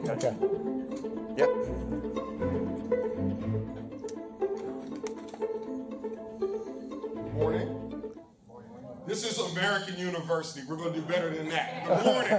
Okay. Yep. Morning. This is American University. We're going to do better than that. Good morning.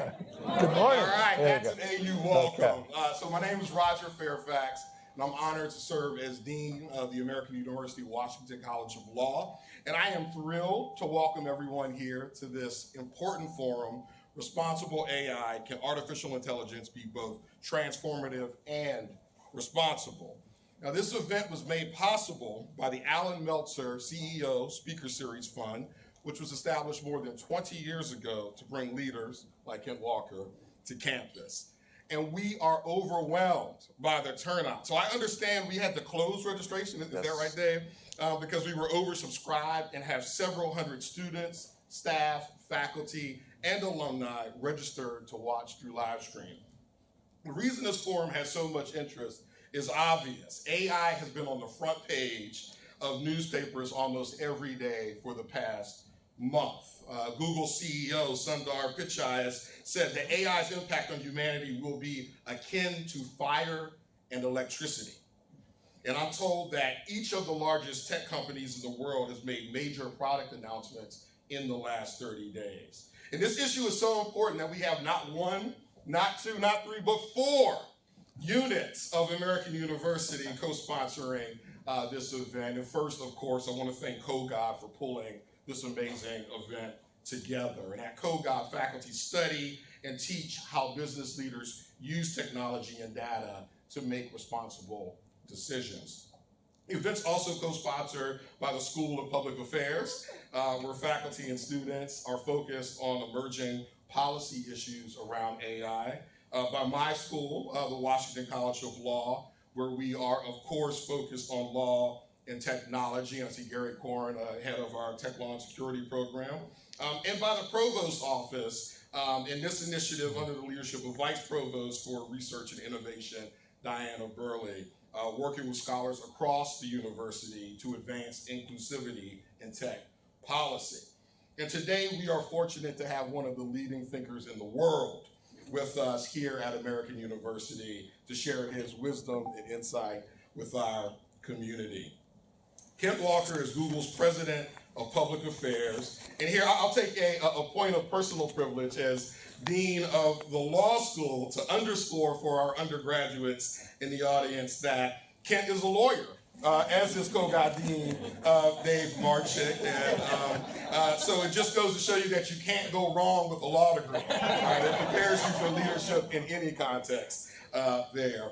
Good morning. All right, There you that's go. an AU welcome. Okay. So my name is Roger Fairfax, and I'm honored to serve as Dean of the American University Washington College of Law. And I am thrilled to welcome everyone here to this important forum, Responsible AI, Can Artificial Intelligence Be Both Transformative and Responsible? Now, this event was made possible by the Alan Meltzer CEO Speaker Series Fund, which was established more than 20 years ago to bring leaders like Kent Walker to campus. And we are overwhelmed by the turnout. So I understand we had to close registration, is that right, Dave? Because we were oversubscribed and have several hundred students, staff, faculty, and alumni registered to watch through live stream. The reason this forum has so much interest is obvious. AI has been on the front page of newspapers almost every day for the past month. Google CEO Sundar Pichai has said that AI's impact on humanity will be akin to fire and electricity. And I'm told that each of the largest tech companies in the world has made major product announcements in the last 30 days. And this issue is so important that we have not one, not two, not three, but 4 units of American University co-sponsoring this event. And first, of course, I want to thank COGOD for pulling this amazing event together. And at COGOD, faculty study and teach how business leaders use technology and data to make responsible decisions. The event's also co-sponsored by the School of Public Affairs, where faculty and students are focused on emerging policy issues around AI. By my school, the Washington College of Law, where we are, of course, focused on law and technology. I see Gary Corn, head of our Tech Law and Security program. And by the Provost's Office, in this initiative under the leadership of Vice Provost for Research and Innovation, Diana Burley, working with scholars across the university to advance inclusivity in tech policy. And today we are fortunate to have one of the leading thinkers in the world with us here at American University to share his wisdom and insight with our community. Kent Walker is Google's President of Public Affairs. And here I'll take a point of personal privilege as Dean of the Law School to underscore for our undergraduates in the audience that Kent is a lawyer, as is Kogod Dean Dave Marchik. And so it just goes to show you that you can't go wrong with a law degree. It prepares you for leadership in any context there.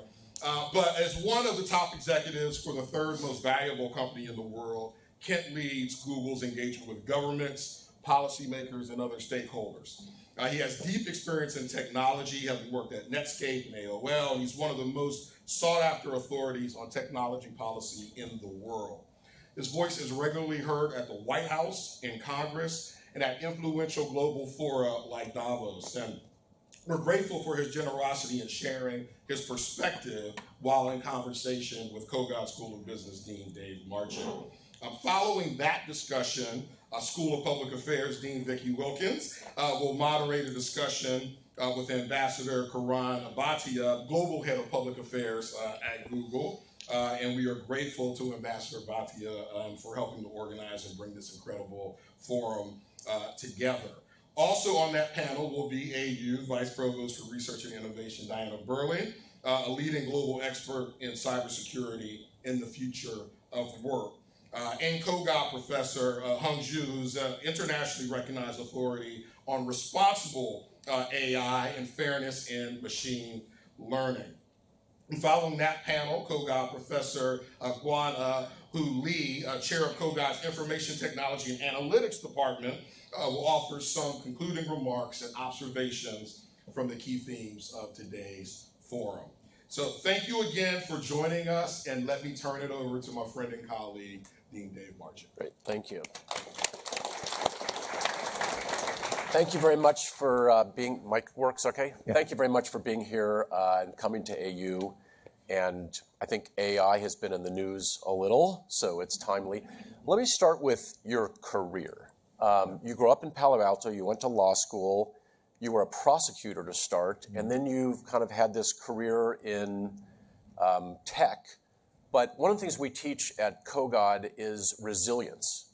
But as one of the top executives for the third most valuable company in the world, Kent leads Google's engagement with governments, policymakers, and other stakeholders. He has deep experience in technology, having worked at Netscape and AOL. He's one of the most sought-after authorities on technology policy in the world. His voice is regularly heard at the White House, in Congress, and at influential global fora like Davos. And we're grateful for his generosity in sharing his perspective while in conversation with Kogod School of Business Dean Dave Marchik. Following that discussion, School of Public Affairs Dean Vicki Wilkins will moderate a discussion with Ambassador Karan Bhatia, Global Head of Public Affairs at Google. And we are grateful to Ambassador Bhatia for helping to organize and bring this incredible forum together. Also on that panel will be AU Vice Provost for Research and Innovation, Diana Burley, a leading global expert in cybersecurity in the future of work. And Kogod Professor Hung Zhu, who's an internationally recognized authority on responsible AI and fairness in machine learning. And following that panel, Kogod Professor Guan Hu Lee, chair of Kogod's Information Technology and Analytics Department, will offer some concluding remarks and observations from the key themes of today's forum. So thank you again for joining us, and let me turn it over to my friend and colleague, Dean Dave Marchik. Great, thank you. Thank you very much for being, mic works okay? Yeah. Thank you very much for being here and coming to AU. And I think AI has been in the news a little, so it's timely. Let me start with your career. You grew up in Palo Alto, you went to law school, you were a prosecutor to start, and then you've kind of had this career in tech. But one of the things we teach at Kogod is resilience,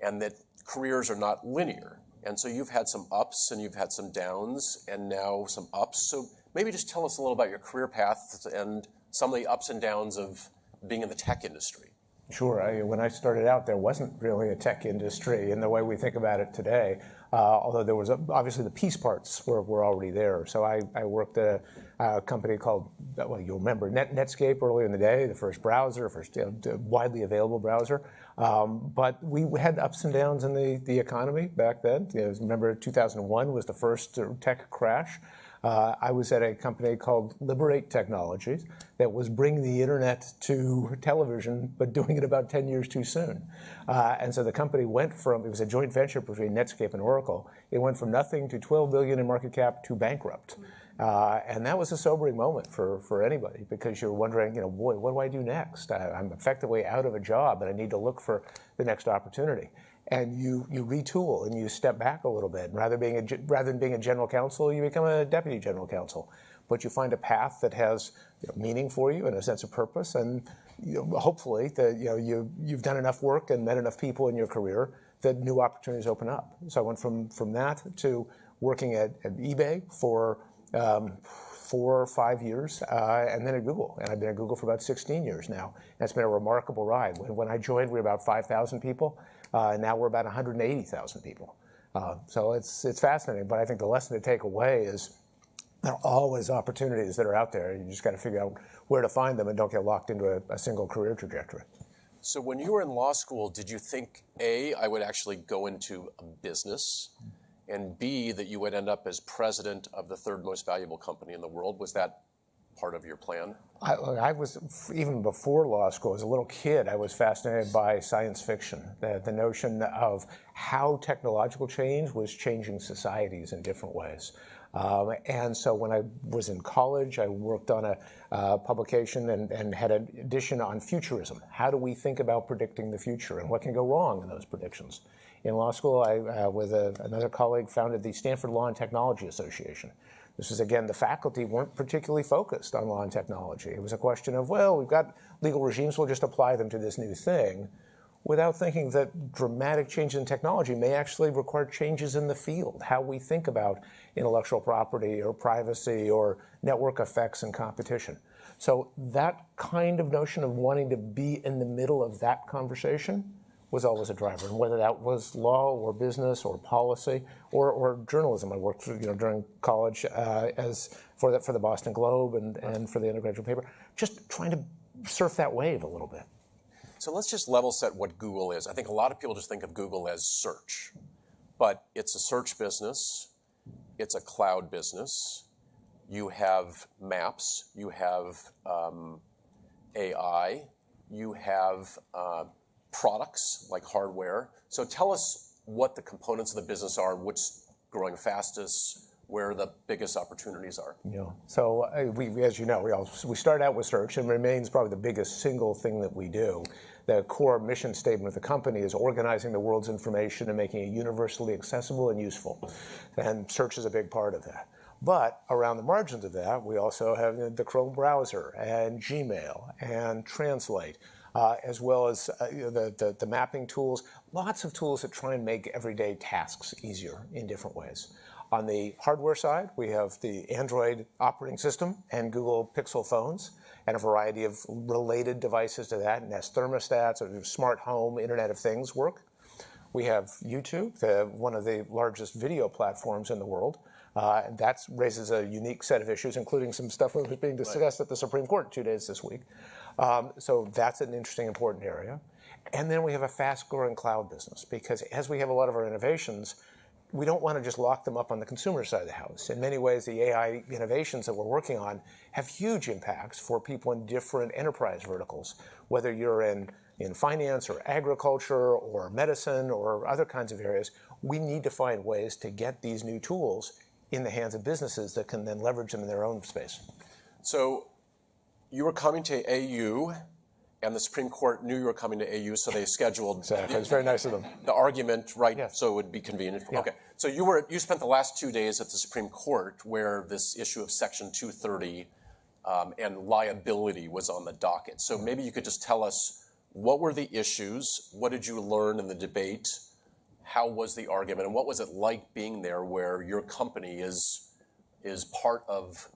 and that careers are not linear. And so you've had some ups and you've had some downs and now some ups. So maybe just tell us a little about your career path and some of the ups and downs of being in the tech industry. Sure. When I started out, there wasn't really a tech industry in the way we think about it today, although there was obviously the piece parts were already there. So I worked at a company called, well, you'll remember, Netscape earlier in the day, the first browser, first widely available browser. But we had ups and downs in the economy back then. Remember 2001 was the first tech crash. I was at a company called Liberate Technologies that was bringing the internet to television, but doing it about 10 years too soon. And so the company went from, it was a joint venture between Netscape and Oracle. It went from nothing to 12 billion in market cap to bankrupt. And that was a sobering moment for anybody, because you're wondering, boy, what do I do next? I'm effectively out of a job and I need to look for the next opportunity. And you retool and you step back a little bit. Rather than being a general counsel, you become a deputy general counsel. But you find a path that has meaning for you and a sense of purpose, and hopefully that you've done enough work and met enough people in your career that new opportunities open up. So I went from that to working at eBay for 4 or 5 years, and then at Google. And I've been at Google for about 16 years now. And it's been a remarkable ride. When I joined, we were about 5,000 people. Now we're about 180,000 people. So it's fascinating, but I think the lesson to take away is there are always opportunities that are out there. You just got to figure out where to find them and don't get locked into a single career trajectory. So when you were in law school, did you think, A, I would actually go into a business, and B, that you would end up as president of the third most valuable company in the world? Was that part of your plan? I was, even before law school, as a little kid, I was fascinated by science fiction, the notion of how technological change was changing societies in different ways. And so when I was in college, I worked on a publication and had an edition on futurism. How do we think about predicting the future and what can go wrong in those predictions? In law school, I, with another colleague, founded the Stanford Law and Technology Association. This is, again, the faculty weren't particularly focused on law and technology. It was a question of, well, we've got legal regimes, we'll just apply them to this new thing, without thinking that dramatic changes in technology may actually require changes in the field, how we think about intellectual property or privacy or network effects and competition. So that kind of notion of wanting to be in the middle of that conversation was always a driver, and whether that was law or business or policy or journalism. I worked during college as for the Boston Globe and for the undergraduate paper, just trying to surf that wave a little bit. So let's just level set what Google is. I think a lot of people just think of Google as search, but it's a search business. It's a cloud business. You have maps. You have AI. You have products like hardware. So tell us what the components of the business are, what's growing fastest, where the biggest opportunities are. So we, as you know, we start out with search and remains probably the biggest single thing that we do. The core mission statement of the company is organizing the world's information and making it universally accessible and useful. And search is a big part of that. But around the margins of that, we also have the Chrome browser and Gmail and Translate, as well as the mapping tools, lots of tools that try and make everyday tasks easier in different ways. On the hardware side, we have the Android operating system and Google Pixel phones and a variety of related devices to that, Nest thermostats, or smart home, Internet of Things work. We have YouTube, one of the largest video platforms in the world. That raises a unique set of issues, including some stuff that was being discussed at the Supreme Court 2 days this week. So that's an interesting, important area. And then we have a fast-growing cloud business, because as we have a lot of our innovations, we don't want to just lock them up on the consumer side of the house. In many ways, the AI innovations that we're working on have huge impacts for people in different enterprise verticals, whether you're in finance or agriculture or medicine or other kinds of areas. We need to find ways to get these new tools in the hands of businesses that can then leverage them in their own space. So you were coming to AU, and the Supreme Court knew you were coming to AU, so they scheduled Exactly. It's very nice of them. the argument, right? Yes. So it would be convenient. Yeah. Okay. So you spent the last 2 days at the Supreme Court, where this issue of Section 230 and liability was on the docket. So maybe you could just tell us, what were the issues? What did you learn in the debate? How was the argument? And what was it like being there, where your company is part of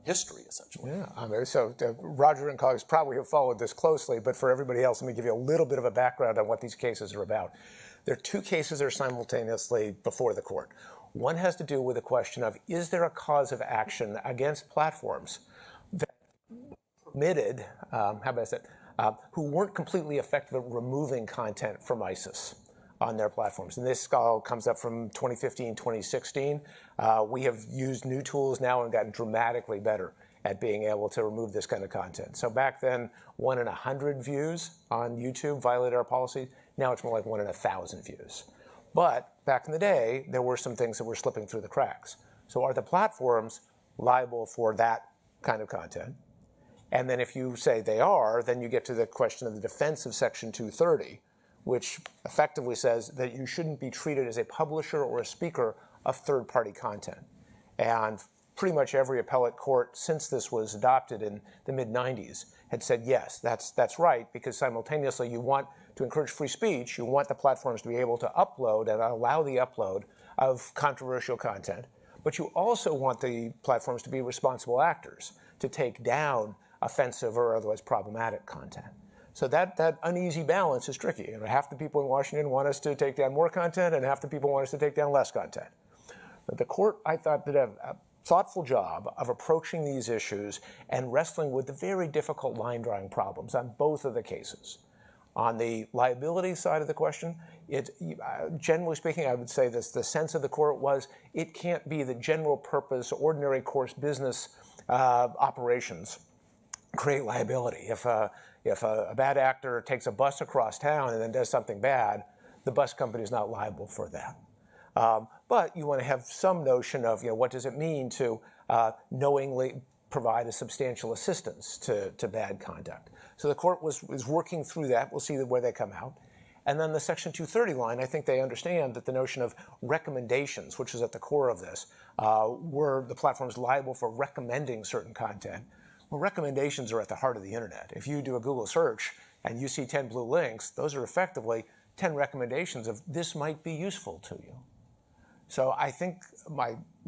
history, essentially? Yeah, so Roger and colleagues probably have followed this closely, but for everybody else, let me give you a little bit of a background on what these cases are about. There are two cases that are simultaneously before the court. One has to do with the question of, is there a cause of action against platforms that permitted, who weren't completely effective at removing content from ISIS on their platforms. And this all comes up from 2015, 2016. We have used new tools now and gotten dramatically better at being able to remove this kind of content. So back then, 1 in 100 views on YouTube violated our policy. Now it's more like 1 in 1,000 views. But back in the day, there were some things that were slipping through the cracks. So are the platforms liable for that kind of content? And then if you say they are, then you get to the question of the defense of Section 230, which effectively says that you shouldn't be treated as a publisher or a speaker of third-party content. And pretty much every appellate court since this was adopted in the mid-90s had said, yes, that's right, because simultaneously you want to encourage free speech, you want the platforms to be able to upload and allow the upload of controversial content, but you also want the platforms to be responsible actors, to take down offensive or otherwise problematic content. So that uneasy balance is tricky. Half the people in Washington want us to take down more content, and half the people want us to take down less content. But the court, I thought, did a thoughtful job of approaching these issues and wrestling with the very difficult line-drawing problems on both of the cases. On the liability side of the question, generally speaking, I would say this, the sense of the court was it can't be the general purpose, ordinary course business operations create liability. If a bad actor takes a bus across town and then does something bad, the bus company is not liable for that. But you want to have some notion of what does it mean to knowingly provide a substantial assistance to bad conduct. So the court was working through that. We'll see where they come out. And then the Section 230 line, I think they understand that the notion of recommendations, which is at the core of this, were the platforms liable for recommending certain content. Well, recommendations are at the heart of the internet. If you do a Google search and you see 10 blue links, those are effectively 10 recommendations of this might be useful to you. So I think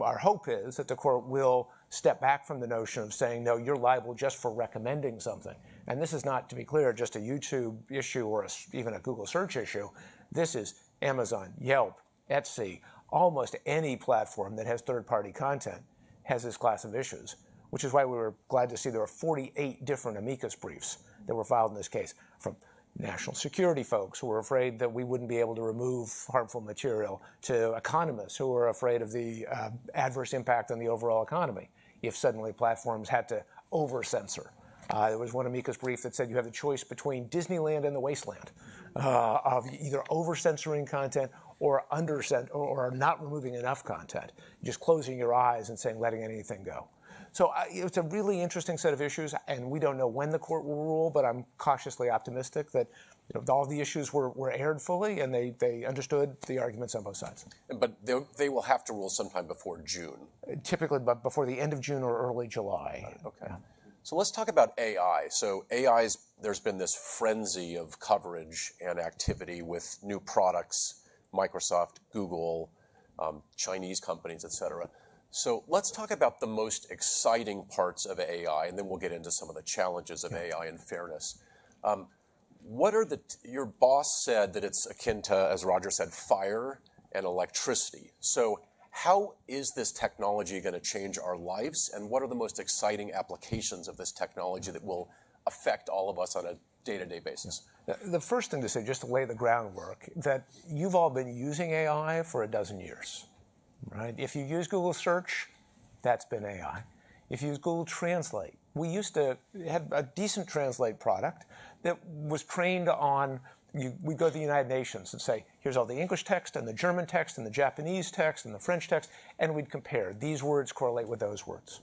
our hope is that the court will step back from the notion of saying, no, you're liable just for recommending something. And this is not, to be clear, just a YouTube issue or even a Google search issue. This is Amazon, Yelp, Etsy, almost any platform that has third-party content has this class of issues, which is why we were glad to see there were 48 different amicus briefs that were filed in this case, from national security folks who were afraid that we wouldn't be able to remove harmful material, to economists who were afraid of the adverse impact on the overall economy if suddenly platforms had to over-censor. There was one amicus brief that said you have the choice between Disneyland and the wasteland of either over-censoring content or or not removing enough content, just closing your eyes and saying letting anything go. So it's a really interesting set of issues, and we don't know when the court will rule, but I'm cautiously optimistic that all the issues were aired fully, and they understood the arguments on both sides. But they will have to rule sometime before June. Typically, but before the end of June or early July. Okay. Yeah. So let's talk about AI. So there's been this frenzy of coverage and activity with new products, Microsoft, Google, Chinese companies, et cetera. So let's talk about the most exciting parts of AI, and then we'll get into some of the challenges of AI and fairness. Your boss said that it's akin to, as Roger said, fire and electricity. So how is this technology going to change our lives, and what are the most exciting applications of this technology that will affect all of us on a day-to-day basis? The first thing to say, just to lay the groundwork, that you've all been using AI for a dozen years. Right? If you use Google Search, that's been AI. If you use Google Translate, we used to have a decent Translate product that was trained on, we go to the United Nations and say, here's all the English text and the German text and the Japanese text and the French text, and we'd compare. These words correlate with those words.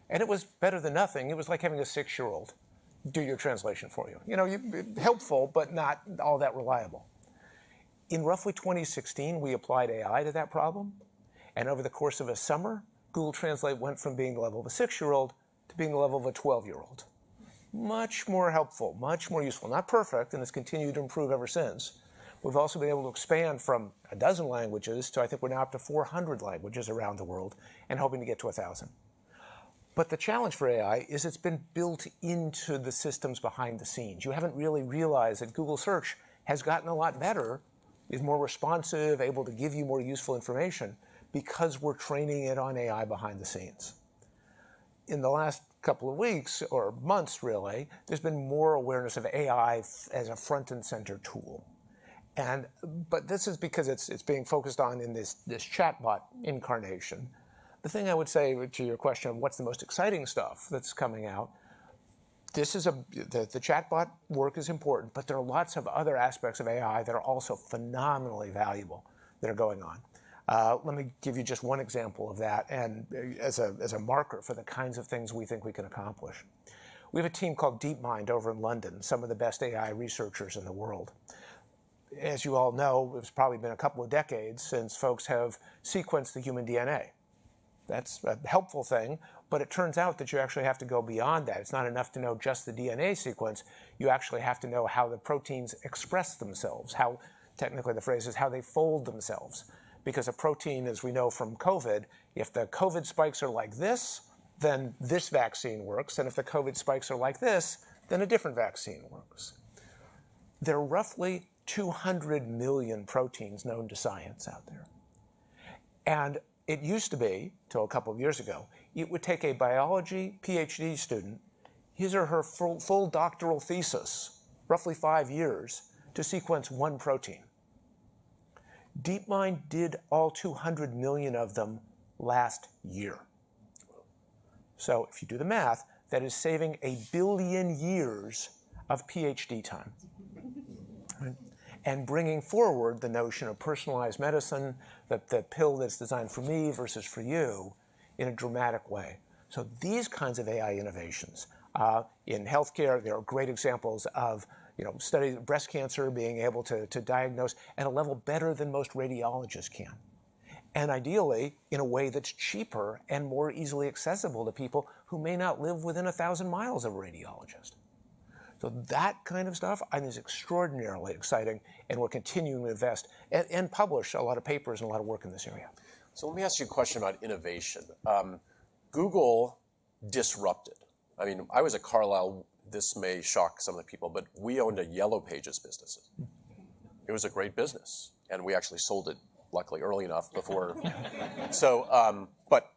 And it was better than nothing. It was like having a 6-year-old do your translation for you. Helpful, but not all that reliable. In roughly 2016, we applied AI to that problem. And over the course of a summer, Google Translate went from being the level of a 6-year-old to being the level of a 12-year-old. Much more helpful, much more useful. Not perfect, and it's continued to improve ever since. We've also been able to expand from a dozen languages to, I think we're now up to 400 languages around the world, and hoping to get to 1,000. But the challenge for AI is it's been built into the systems behind the scenes. You haven't really realized that Google Search has gotten a lot better, is more responsive, able to give you more useful information, because we're training it on AI behind the scenes. In the last couple of weeks, or months really, there's been more awareness of AI as a front and center tool. But this is because it's being focused on in this chatbot incarnation. The thing I would say to your question of what's the most exciting stuff that's coming out, the chatbot work is important, but there are lots of other aspects of AI that are also phenomenally valuable that are going on. Let me give you just one example of that, and as a marker for the kinds of things we think we can accomplish. We have a team called DeepMind over in London, some of the best AI researchers in the world. As you all know, it's probably been a couple of decades since folks have sequenced the human DNA. That's a helpful thing, but it turns out that you actually have to go beyond that. It's not enough to know just the DNA sequence. You actually have to know how the proteins express themselves, how, technically the phrase is, how they fold themselves. Because a protein, as we know from COVID, if the COVID spikes are like this, then this vaccine works. And if the COVID spikes are like this, then a different vaccine works. There are roughly 200 million proteins known to science out there. And it used to be, till a couple of years ago, it would take a biology PhD student, his or her full doctoral thesis, roughly 5 years, to sequence one protein. DeepMind did all 200 million of them last year. So if you do the math, that is saving 1 billion years of PhD time. Right? And bringing forward the notion of personalized medicine, the pill that's designed for me versus for you, in a dramatic way. So these kinds of AI innovations in healthcare, there are great examples of studies of breast cancer being able to diagnose at a level better than most radiologists can. And ideally, in a way that's cheaper and more easily accessible to people who may not live within 1,000 miles of a radiologist. So that kind of stuff, I think, is extraordinarily exciting, and we're continuing to invest and publish a lot of papers and a lot of work in this area. So let me ask you a question about innovation. Google disrupted. I mean, I was at Carlyle. This may shock some of the people, but we owned a Yellow Pages business. It was a great business, and we actually sold it, luckily, early enough before. But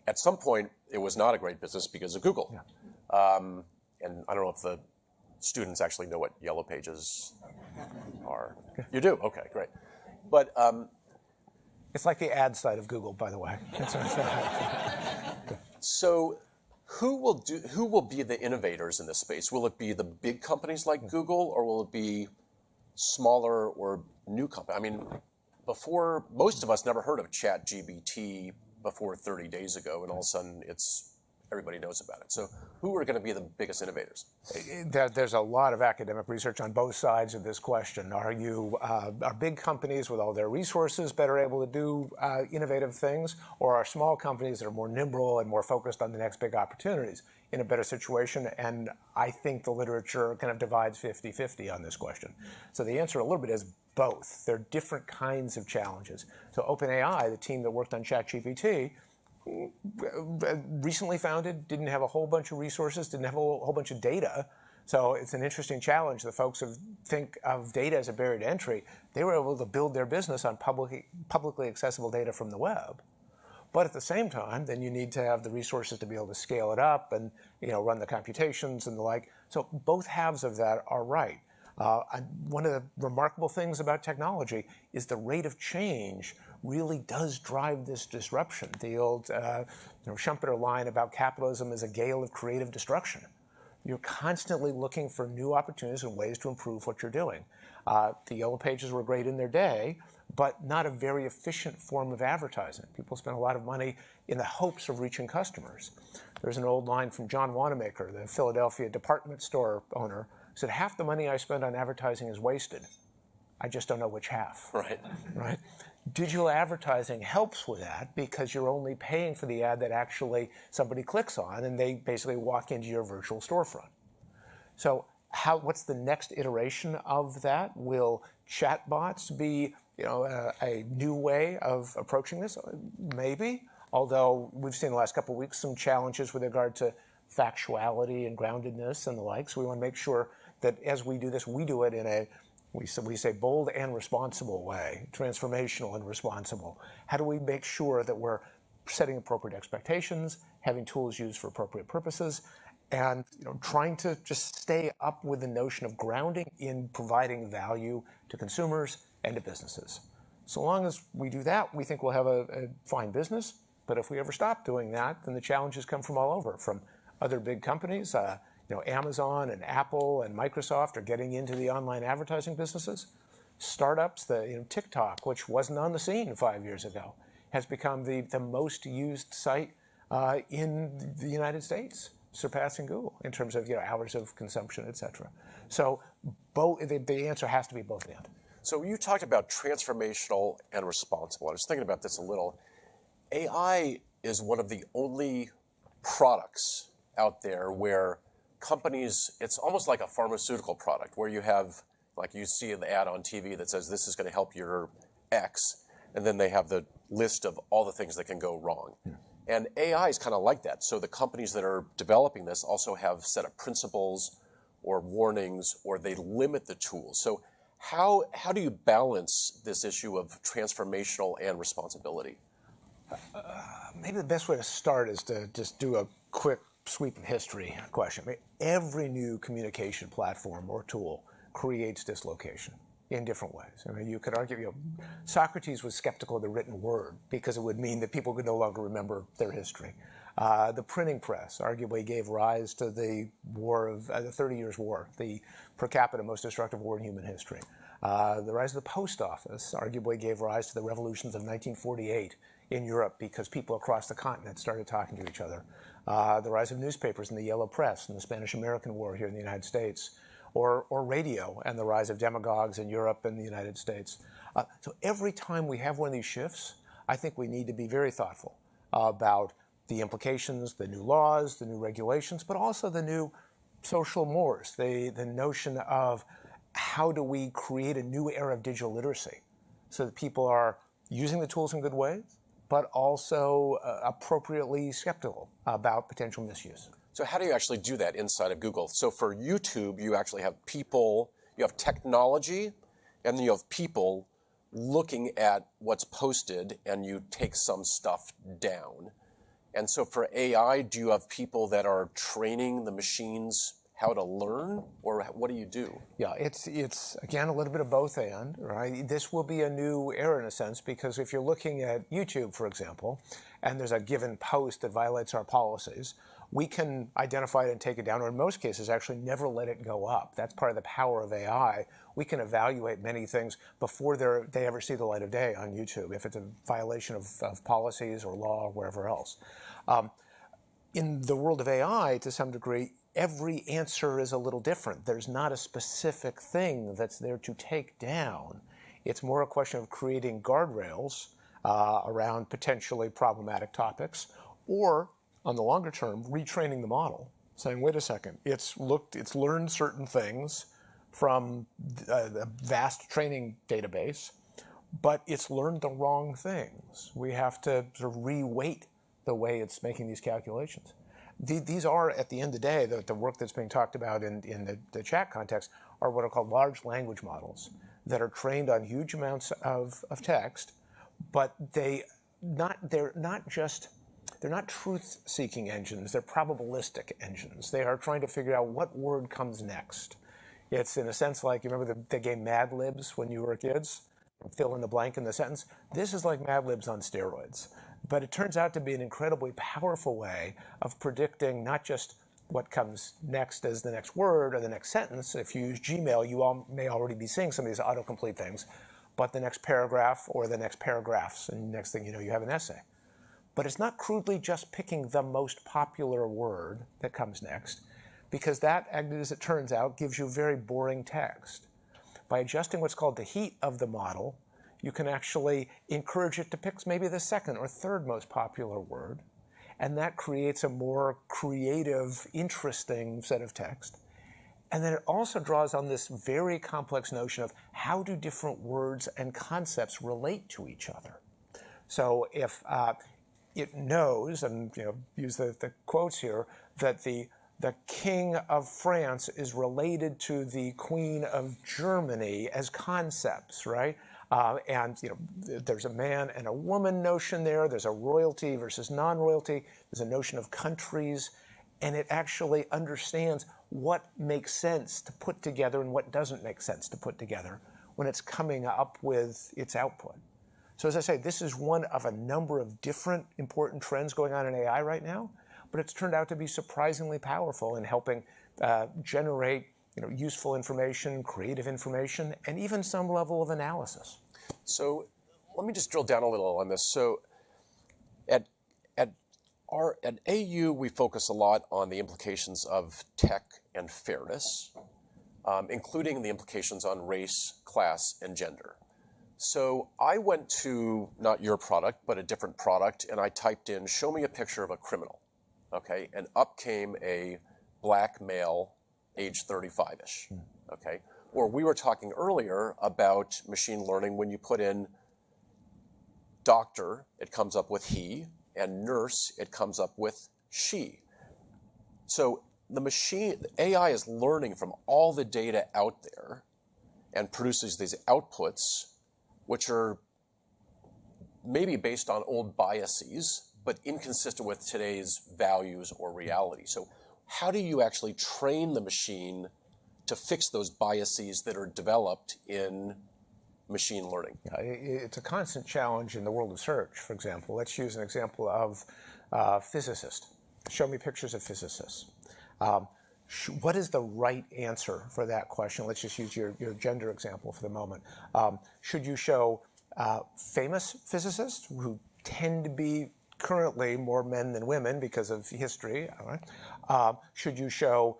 at some point, it was not a great business because of Google. Yeah. And I don't know if the students actually know what Yellow Pages are. You do? Okay, great. But it's like the ad side of Google, by the way. So who will be the innovators in this space? Will it be the big companies like Google, or will it be smaller or new companies? I mean, before, most of us never heard of ChatGPT before 30 days ago, and all of a sudden everybody knows about it. So who are going to be the biggest innovators? There's a lot of academic research on both sides of this question. Are big companies with all their resources better able to do innovative things, or are small companies that are more nimble and more focused on the next big opportunities in a better situation? And I think the literature kind of divides 50-50 on this question. So the answer a little bit is both. They're different kinds of challenges. So OpenAI, the team that worked on ChatGPT, recently founded, didn't have a whole bunch of resources, didn't have a whole bunch of data. So it's an interesting challenge. The folks who think of data as a barrier to entry, they were able to build their business on publicly accessible data from the web. But at the same time, then you need to have the resources to be able to scale it up and run the computations and the like. So both halves of that are right. One of the remarkable things about technology is the rate of change really does drive this disruption. The old Schumpeter line about capitalism is a gale of creative destruction. You're constantly looking for new opportunities and ways to improve what you're doing. The Yellow Pages were great in their day, but not a very efficient form of advertising. People spend a lot of money in the hopes of reaching customers. There's an old line from John Wanamaker, the Philadelphia department store owner, who said, "Half the money I spend on advertising is wasted. I just don't know which half." Right. Right? Digital advertising helps with that because you're only paying for the ad that actually somebody clicks on, and they basically walk into your virtual storefront. So what's the next iteration of that? Will chatbots be a new way of approaching this? Maybe, although we've seen the last couple of weeks some challenges with regard to factuality and groundedness and the like. So we want to make sure that as we do this, we do it in a we say bold and responsible way, transformational and responsible. How do we make sure that we're setting appropriate expectations, having tools used for appropriate purposes, and trying to just stay up with the notion of grounding in providing value to consumers and to businesses. So long as we do that, we think we'll have a fine business. But if we ever stop doing that, then the challenges come from all over, from other big companies. Amazon and Apple and Microsoft are getting into the online advertising businesses. Startups, TikTok, which wasn't on the scene 5 years ago, has become the most used site in the United States, surpassing Google in terms of hours of consumption, et cetera. So the answer has to be both and. So you talked about transformational and responsible. I was thinking about this a little. AI is one of the only products out there where companies, it's almost like a pharmaceutical product where you have, like you see the ad on TV that says this is going to help your X, and then they have the list of all the things that can go wrong. Yeah. And AI is kind of like that. So the companies that are developing this also have a set of principles or warnings, or they limit the tools. So how do you balance this issue of transformational and responsibility? Maybe the best way to start is to just do a quick sweep of history question. I mean, every new communication platform or tool creates dislocation in different ways. I mean, you could argue, Socrates was skeptical of the written word because it would mean that people could no longer remember their history. The printing press arguably gave rise to the war of the 30 Years' War, the per capita most destructive war in human history. The rise of the post office arguably gave rise to the revolutions of 1948 in Europe because people across the continent started talking to each other. The rise of newspapers and the yellow press and the Spanish-American War here in the United States, or radio and the rise of demagogues in Europe and the United States. So every time we have one of these shifts, I think we need to be very thoughtful about the implications, the new laws, the new regulations, but also the new social mores, the notion of how do we create a new era of digital literacy so that people are using the tools in good ways, but also appropriately skeptical about potential misuse. So how do you actually do that inside of Google? So for YouTube, you actually have people, you have technology, and then you have people looking at what's posted, and you take some stuff down. And so for AI, do you have people that are training the machines how to learn, or what do you do? Yeah, it's again a little bit of both and, right? This will be a new era in a sense, because if you're looking at YouTube, for example, and there's a given post that violates our policies, we can identify it and take it down, or in most cases actually never let it go up. That's part of the power of AI. We can evaluate many things before they ever see the light of day on YouTube, if it's a violation of policies or law or wherever else. In the world of AI, to some degree, every answer is a little different. There's not a specific thing that's there to take down. It's more a question of creating guardrails around potentially problematic topics, or on the longer term, retraining the model, saying, wait a second, it's learned certain things from a vast training database, but it's learned the wrong things. We have to sort of re-weight the way it's making these calculations. These are, at the end of the day, the work that's being talked about in the chat context are what are called large language models that are trained on huge amounts of text, but they're not truth-seeking engines, they're probabilistic engines. They are trying to figure out what word comes next. It's in a sense like, you remember the game Mad Libs when you were kids? Fill in the blank in the sentence. This is like Mad Libs on steroids. But it turns out to be an incredibly powerful way of predicting not just what comes next as the next word or the next sentence. If you use Gmail, you may already be seeing some of these autocomplete things, but the next paragraph or the next paragraphs, and next thing you know, you have an essay. But it's not crudely just picking the most popular word that comes next, because that, as it turns out, gives you very boring text. By adjusting what's called the heat of the model, you can actually encourage it to pick maybe the second or third most popular word, and that creates a more creative, interesting set of text. And then it also draws on this very complex notion of how do different words and concepts relate to each other. So if it knows, and use the quotes here, that the King of France is related to the Queen of Germany as concepts, right? And there's a man and a woman notion there. There's a royalty versus non-royalty. There's a notion of countries, and it actually understands what makes sense to put together and what doesn't make sense to put together when it's coming up with its output. So as I say, this is one of a number of different important trends going on in AI right now, but it's turned out to be surprisingly powerful in helping generate useful information, creative information, and even some level of analysis. So let me just drill down a little on this. So at AU, we focus a lot on the implications of tech and fairness, including the implications on race, class, and gender. So I went to, not your product, but a different product, and I typed in, show me a picture of a criminal, okay? And up came a black male, age 35-ish, okay? Or we were talking earlier about machine learning. When you put in doctor, it comes up with he, and nurse, it comes up with she. So AI is learning from all the data out there and produces these outputs, which are maybe based on old biases, but inconsistent with today's values or reality. So how do you actually train the machine to fix those biases that are developed in machine learning? It's a constant challenge in the world of search, for example. Let's use an example of physicist. Show me pictures of physicists. What is the right answer for that question? Let's just use your gender example for the moment. Should you show famous physicists who tend to be currently more men than women because of history? All right. Should you show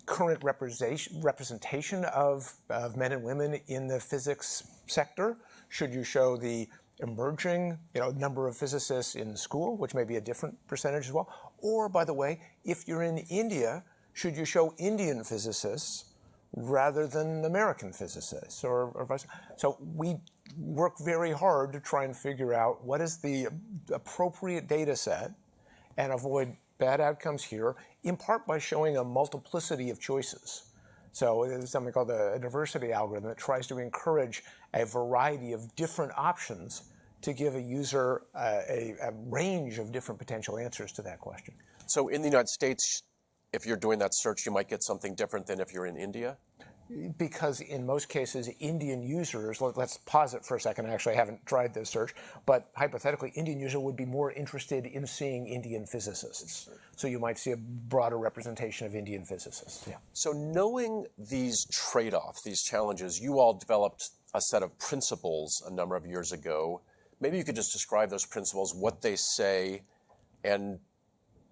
current representation of men and women in the physics sector? Should you show the emerging number of physicists in school, which may be a different percentage as well? Or, by the way, if you're in India, should you show Indian physicists rather than American physicists, or vice versa? So we work very hard to try and figure out what is the appropriate data set and avoid bad outcomes here, in part by showing a multiplicity of choices. So there's something called a diversity algorithm that tries to encourage a variety of different options to give a user a range of different potential answers to that question. So in the United States, if you're doing that search, you might get something different than if you're in India? Because in most cases, Indian users, let's pause it for a second, I actually haven't tried this search, but hypothetically, Indian user would be more interested in seeing Indian physicists. So you might see a broader representation of Indian physicists. Yeah. So knowing these trade-offs, these challenges, you all developed a set of principles a number of years ago. Maybe you could just describe those principles, what they say, and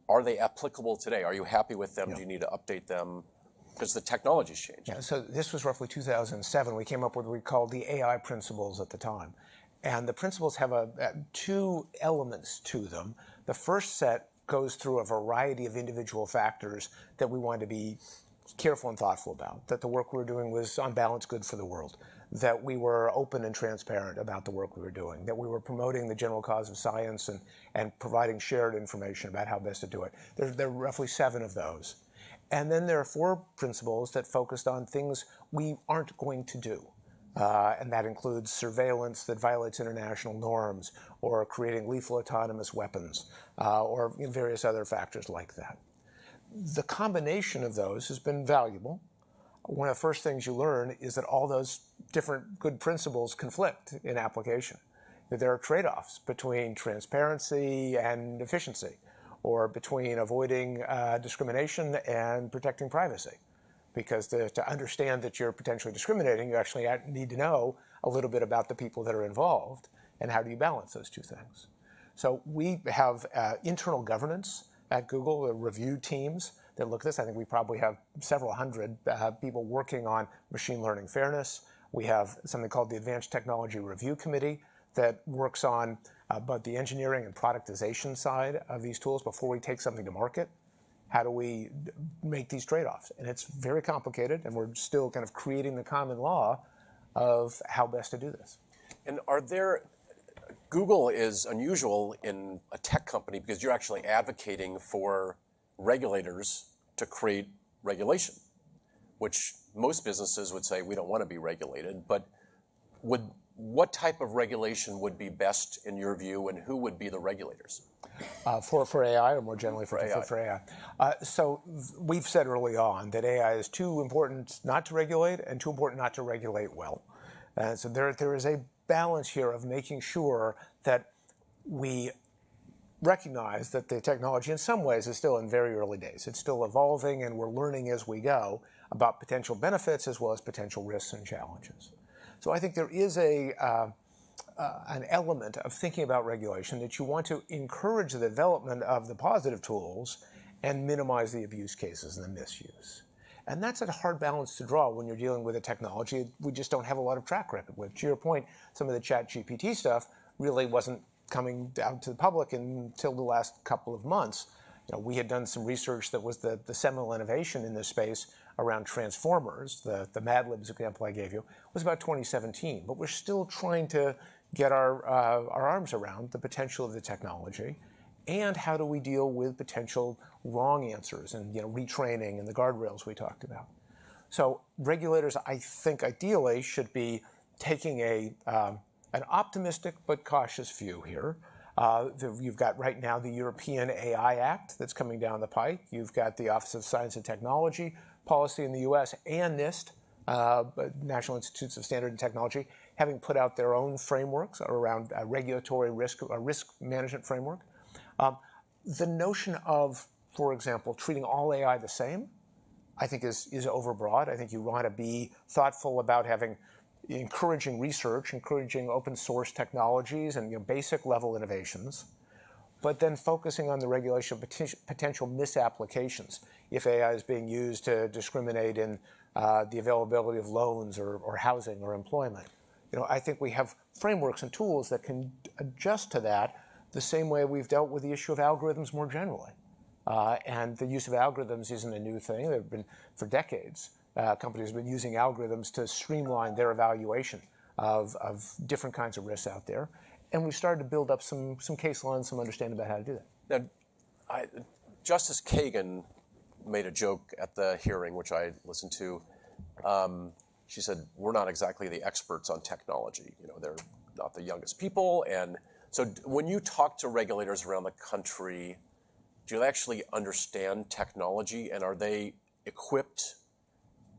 are they applicable today? Are you happy with them? Yeah. Do you need to update them? Because the technology's changed. Yeah, so this was roughly 2007. We came up with what we called the AI principles at the time. And the principles have two elements to them. The first set goes through a variety of individual factors that we wanted to be careful and thoughtful about, that the work we were doing was on balance good for the world, that we were open and transparent about the work we were doing, that we were promoting the general cause of science and providing shared information about how best to do it. There are roughly 7 of those. And then there are 4 principles that focused on things we aren't going to do. And that includes surveillance that violates international norms, or creating lethal autonomous weapons, or various other factors like that. The combination of those has been valuable. One of the first things you learn is that all those different good principles conflict in application. That there are trade-offs between transparency and efficiency, or between avoiding discrimination and protecting privacy. Because to understand that you're potentially discriminating, you actually need to know a little bit about the people that are involved, and how do you balance those two things. So we have internal governance at Google, review teams that look at this. I think we probably have several hundred people working on machine learning fairness. We have something called the Advanced Technology Review Committee that works on both the engineering and productization side of these tools before we take something to market. How do we make these trade-offs? And it's very complicated, and we're still kind of creating the common law of how best to do this. And Google is unusual in a tech company because you're actually advocating for regulators to create regulation, which most businesses would say we don't want to be regulated. But what type of regulation would be best in your view, and who would be the regulators? For AI, or more generally for AI? So we've said early on that AI is too important not to regulate and too important not to regulate well. And so there is a balance here of making sure that we recognize that the technology in some ways is still in very early days. It's still evolving, and we're learning as we go about potential benefits as well as potential risks and challenges. So I think there is an element of thinking about regulation that you want to encourage the development of the positive tools and minimize the abuse cases and the misuse. And that's a hard balance to draw when you're dealing with a technology we just don't have a lot of track record with. To your point, some of the ChatGPT stuff really wasn't coming out to the public until the last couple of months. We had done some research that was the seminal innovation in this space around transformers. The Mad Libs example I gave you was about 2017, but we're still trying to get our arms around the potential of the technology and how do we deal with potential wrong answers and retraining and the guardrails we talked about. So regulators, I think, ideally should be taking an optimistic but cautious view here. You've got right now the European AI Act that's coming down the pike. You've got the Office of Science and Technology policy in the U.S. and NIST, National Institutes of Standard and Technology, having put out their own frameworks around regulatory risk management framework. The notion of, for example, treating all AI the same, I think is overbroad. I think you want to be thoughtful about encouraging research, encouraging open source technologies and basic level innovations, but then focusing on the regulation of potential misapplications. If AI is being used to discriminate in the availability of loans or housing or employment, I think we have frameworks and tools that can adjust to that the same way we've dealt with the issue of algorithms more generally. And the use of algorithms isn't a new thing. They've been for decades. Companies have been using algorithms to streamline their evaluation of different kinds of risks out there. And we've started to build up some case law and some understanding about how to do that. Now, Justice Kagan made a joke at the hearing, which I listened to. She said, we're not exactly the experts on technology. They're not the youngest people. And so when you talk to regulators around the country, do they actually understand technology, and are they equipped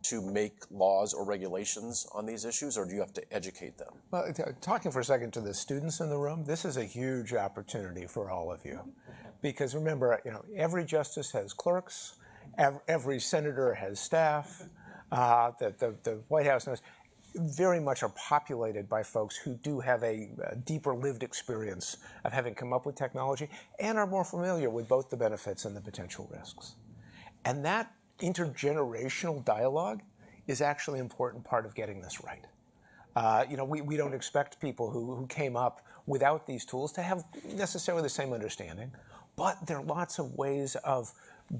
to make laws or regulations on these issues, or do you have to educate them? Well, talking for a second to the students in the room, this is a huge opportunity for all of you. Because remember, every justice has clerks, every senator has staff, the White House knows, very much are populated by folks who do have a deeper lived experience of having come up with technology and are more familiar with both the benefits and the potential risks. And that intergenerational dialogue is actually an important part of getting this right. We don't expect people who came up without these tools to have necessarily the same understanding, but there are lots of ways of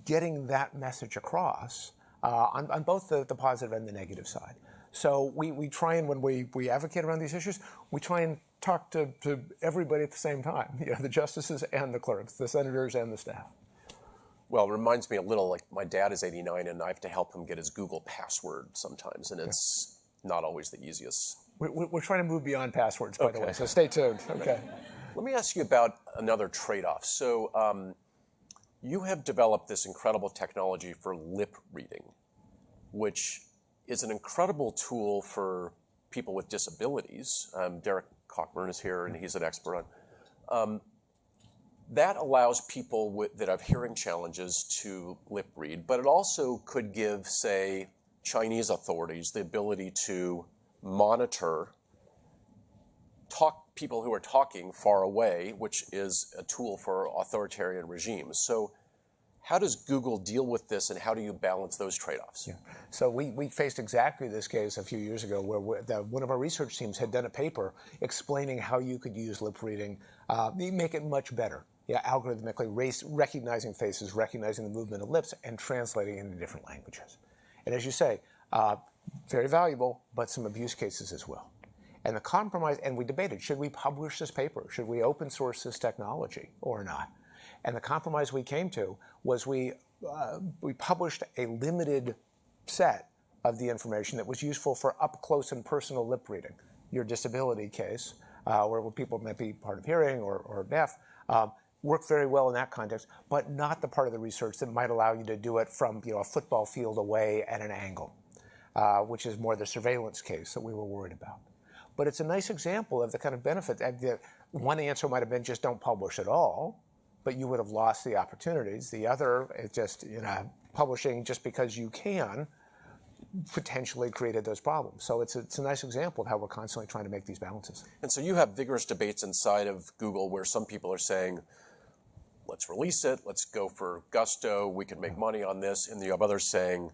getting that message across on both the positive and the negative side. So we try and, when we advocate around these issues, we try and talk to everybody at the same time, the justices and the clerks, the senators and the staff. Well, it reminds me a little, like my dad is 89 and I have to help him get his Google password sometimes, and it's not always the easiest. We're trying to move beyond passwords, by the way, so stay tuned. Okay. Let me ask you about another trade-off. So you have developed this incredible technology for lip reading, which is an incredible tool for people with disabilities. Derek Cockburn is here, and he's an expert on. That allows people that have hearing challenges to lip read, but it also could give, say, Chinese authorities the ability to monitor people who are talking far away, which is a tool for authoritarian regimes. So how does Google deal with this, and how do you balance those trade-offs? Yeah. So we faced exactly this case a few years ago where one of our research teams had done a paper explaining how you could use lip reading, make it much better. Algorithmically recognizing faces, recognizing the movement of lips, and translating into different languages. And as you say, very valuable, but some abuse cases as well. And the compromise, and we debated, should we publish this paper? Should we open source this technology or not? And the compromise we came to was we published a limited set of the information that was useful for up close and personal lip reading. Your disability case, where people might be hard of hearing or deaf, work very well in that context, but not the part of the research that might allow you to do it from a football field away at an angle, which is more the surveillance case that we were worried about. But it's a nice example of the kind of benefit. One answer might have been just don't publish at all, but you would have lost the opportunities. The other is just publishing just because you can potentially created those problems. So it's a nice example of how we're constantly trying to make these balances. And so you have vigorous debates inside of Google where some people are saying, let's release it, let's go for gusto, we can make money on this, and you have others saying,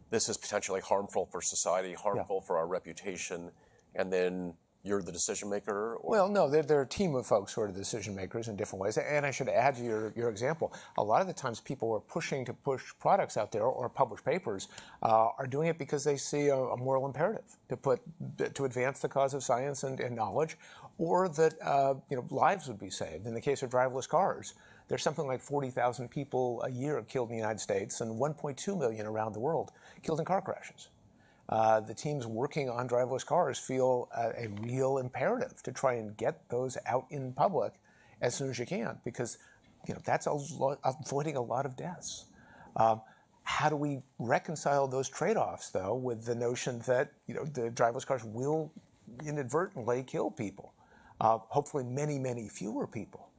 this is potentially harmful for society, harmful for our reputation, and then you're the decision maker? Or? Well, no, they're a team of folks who are the decision makers in different ways. And I should add to your example, a lot of the times people who are pushing to push products out there or publish papers are doing it because they see a moral imperative to advance the cause of science and knowledge, or that lives would be saved. In the case of driverless cars, there's something like 40,000 people a year killed in the United States and 1.2 million around the world killed in car crashes. The teams working on driverless cars feel a real imperative to try and get those out in public as soon as you can, because that's avoiding a lot of deaths. How do we reconcile those trade-offs, though, with the notion that the driverless cars will inadvertently kill people, hopefully many, many fewer people?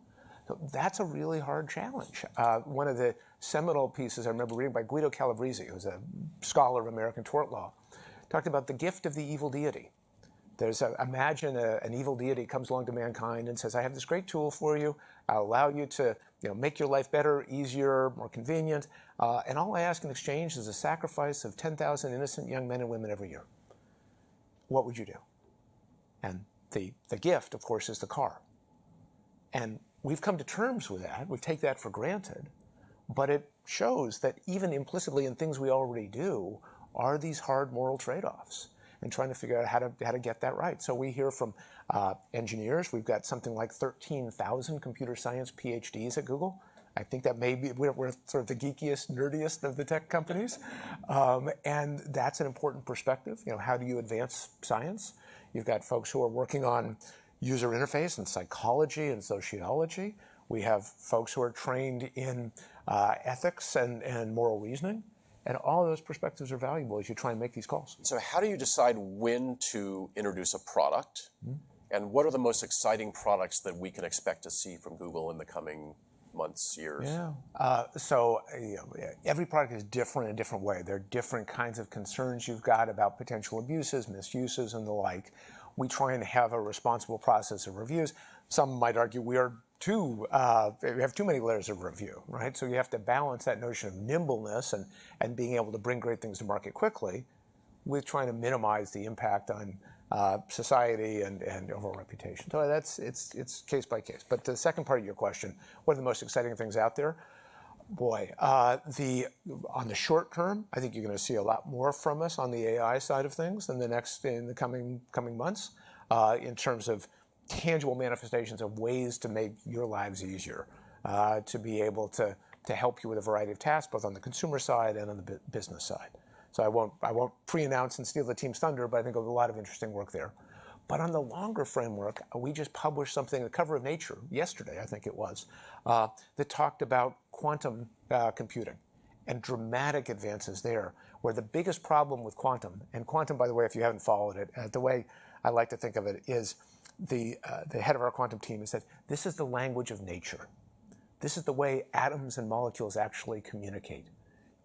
So that's a really hard challenge. One of the seminal pieces I remember reading by Guido Calabrese, who's a scholar of American tort law, talked about the gift of the evil deity. Imagine an evil deity comes along to mankind and says, I have this great tool for you. I'll allow you to make your life better, easier, more convenient. And all I ask in exchange is a sacrifice of 10,000 innocent young men and women every year. What would you do? And the gift, of course, is the car. And we've come to terms with that. We take that for granted. But it shows that even implicitly in things we already do are these hard moral trade-offs, and trying to figure out how to get that right. So we hear from engineers. We've got something like 13,000 computer science PhDs at Google. I think that maybe we're sort of the geekiest, nerdiest of the tech companies. And that's an important perspective. How do you advance science? You've got folks who are working on user interface and psychology and sociology. We have folks who are trained in ethics and moral reasoning. And all of those perspectives are valuable as you try and make these calls. So how do you decide when to introduce a product? And what are the most exciting products that we can expect to see from Google in the coming months, years? Yeah. So every product is different in a different way. There are different kinds of concerns you've got about potential abuses, misuses, and the like. We try and have a responsible process of reviews. Some might argue we have too many layers of review, right? So you have to balance that notion of nimbleness and being able to bring great things to market quickly with trying to minimize the impact on society and overall reputation. So it's case by case. But the second part of your question, what are the most exciting things out there? Boy, on the short term, I think you're going to see a lot more from us on the AI side of things in the coming months, in terms of tangible manifestations of ways to make your lives easier, to be able to help you with a variety of tasks, both on the consumer side and on the business side. So I won't pre-announce and steal the team's thunder, but I think there's a lot of interesting work there. But on the longer framework, we just published something, the cover of Nature, yesterday, I think it was, that talked about quantum computing and dramatic advances there, where the biggest problem with quantum, and quantum, by the way, if you haven't followed it, the way I like to think of it is the head of our quantum team has said, this is the language of nature. This is the way atoms and molecules actually communicate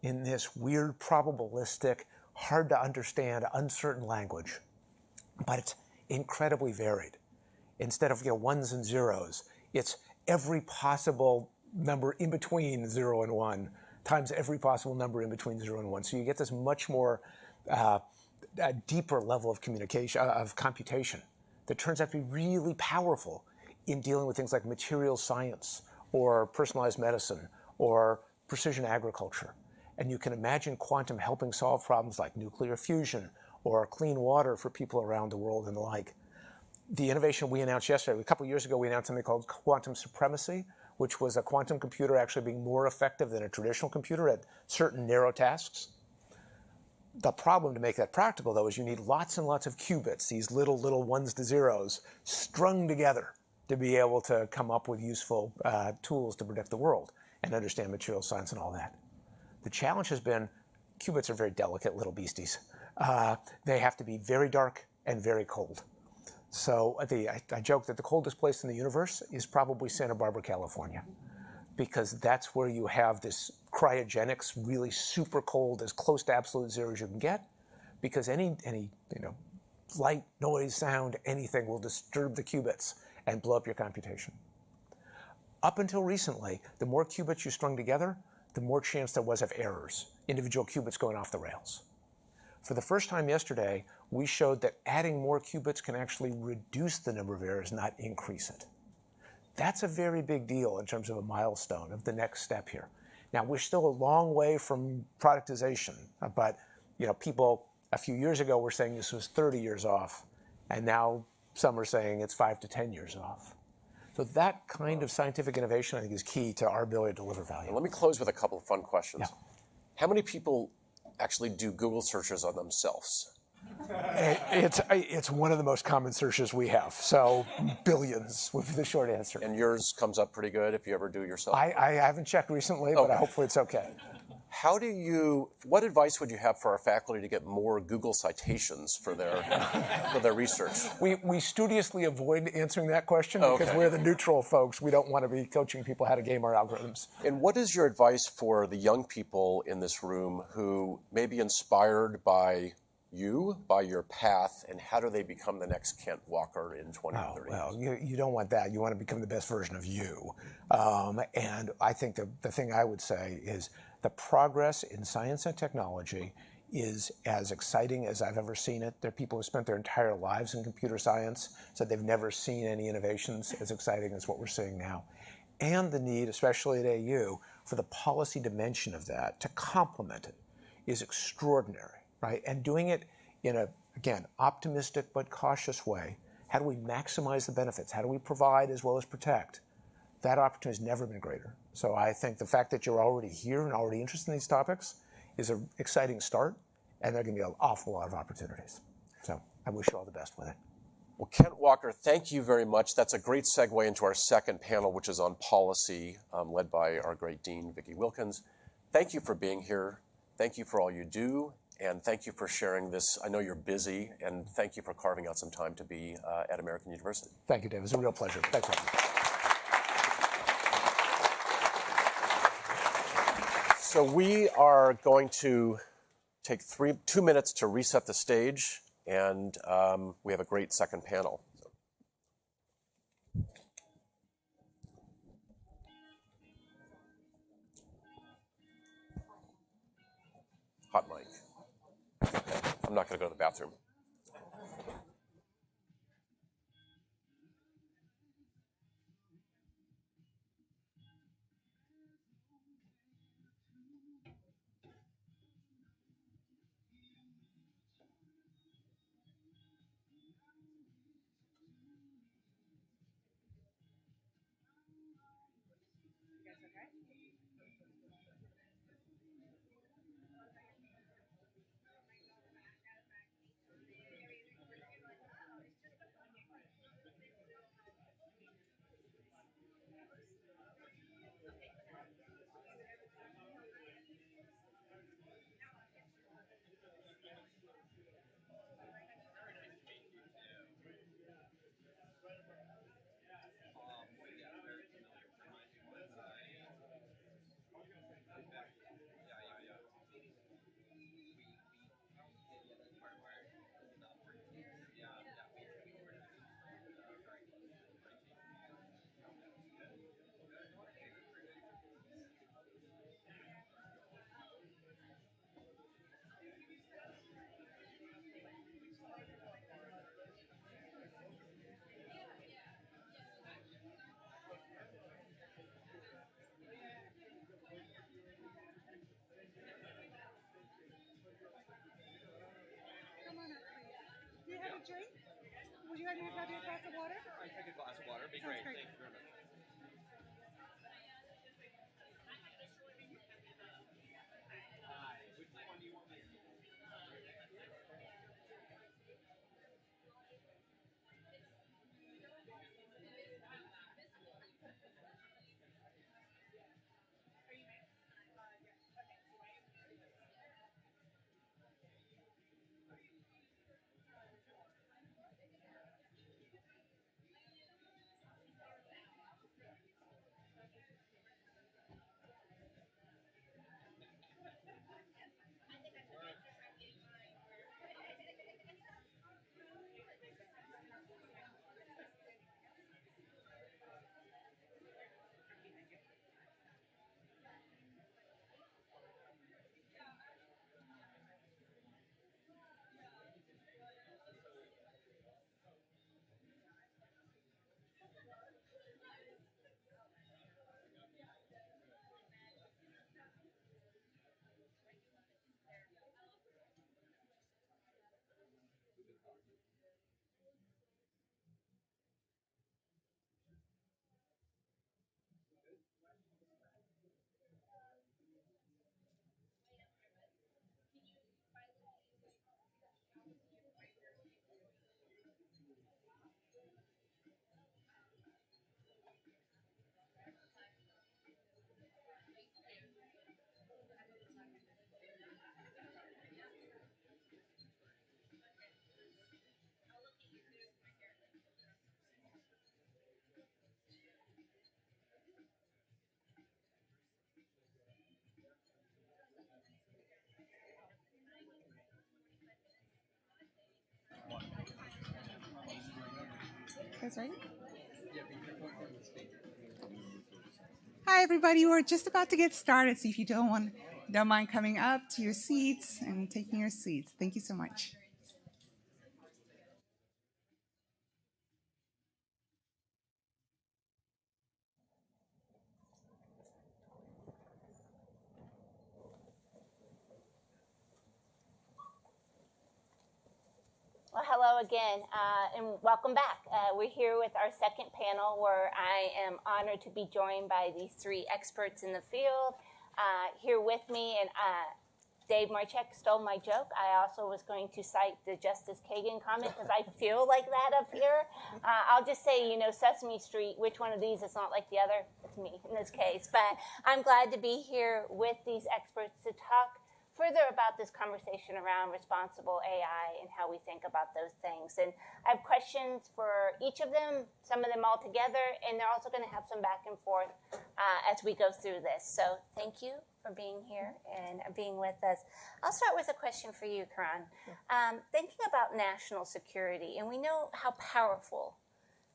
in this weird, probabilistic, hard to understand, uncertain language. But it's incredibly varied. Instead of ones and zeros, it's every possible number in between 0 and 1 times every possible number in between 0 and 1. So you get this much more a deeper level of communication, of computation, that turns out to be really powerful in dealing with things like material science or personalized medicine or precision agriculture. And you can imagine quantum helping solve problems like nuclear fusion or clean water for people around the world and the like. The innovation we announced yesterday, a couple of years ago, we announced something called quantum supremacy, which was a quantum computer actually being more effective than a traditional computer at certain narrow tasks. The problem to make that practical, though, is you need lots and lots of qubits, these little ones to zeros, strung together to be able to come up with useful tools to predict the world and understand material science and all that. The challenge has been qubits are very delicate little beasties. They have to be very dark and very cold. So I joke that the coldest place in the universe is probably Santa Barbara, California, because that's where you have this cryogenics, really super cold, as close to absolute zero as you can get, because any light, noise, sound, anything will disturb the qubits and blow up your computation. Up until recently, the more qubits you strung together, the more chance there was of errors, individual qubits going off the rails. For the first time yesterday, we showed that adding more qubits can actually reduce the number of errors, not increase it. That's a very big deal in terms of a milestone of the next step here. Now, we're still a long way from productization, but people a few years ago were saying this was 30 years off, and now some are saying it's 5 to 10 years off. So that kind of scientific innovation, I think, is key to our ability to deliver value. Let me close with a couple of fun questions. How many people actually do Google searches on themselves? It's one of the most common searches we have. So billions would be the short answer. And yours comes up pretty good if you ever do yourself? I haven't checked recently, but hopefully it's okay. What advice would you have for our faculty to get more Google citations for their research? We studiously avoid answering that question because we're the neutral folks. We don't want to be coaching people how to game our algorithms. And what is your advice for the young people in this room who may be inspired by you, by your path, and how do they become the next Kent Walker in 2030? Well, you don't want that. You want to become the best version of you. And I think the thing I would say is the progress in science and technology is as exciting as I've ever seen it. There are people who spent their entire lives in computer science, said they've never seen any innovations as exciting as what we're seeing now. And the need, especially at AU, for the policy dimension of that to complement it is extraordinary. Right? And doing it in a, again, optimistic but cautious way. How do we maximize the benefits? How do we provide as well as protect? That opportunity has never been greater. So I think the fact that you're already here and already interested in these topics is an exciting start, and there are going to be an awful lot of opportunities. So I wish you all the best with it. Well, Kent Walker, thank you very much. That's a great segue into our second panel, which is on policy, led by our great Dean, Vicki Wilkins. Thank you for being here. Thank you for all you do. And thank you for sharing this. I know you're busy, and thank you for carving out some time to be at American University. Thank you, Dave. It's a real pleasure. Thanks, man. So we are going to take 2 minutes to reset the stage, and we have a great second panel. Hot mic. I'm not going to go to the bathroom. Do you have a drink? Would you like me to grab you a glass of water? I'll take a glass of water. It'd be great. Thank you very much. Which one do you want me to? Guys ready? Hi, everybody. We're just about to get started. So if you don't mind coming up to your seats and taking your seats. Thank you so much. Well, hello again, and welcome back. We're here with our second panel where I am honored to be joined by these three experts in the field. Here with me, and Dave Marchek stole my joke. I also was going to cite the Justice Kagan comment because I feel like that up here. I'll just say, Sesame Street, which one of these is not like the other? It's me in this case. But I'm glad to be here with these experts to talk further about this conversation around responsible AI and how we think about those things. And I have questions for each of them, some of them all together, and they're also going to have some back and forth as we go through this. So thank you for being here and being with us. I'll start with a question for you, Karan. Thinking about national security, and we know how powerful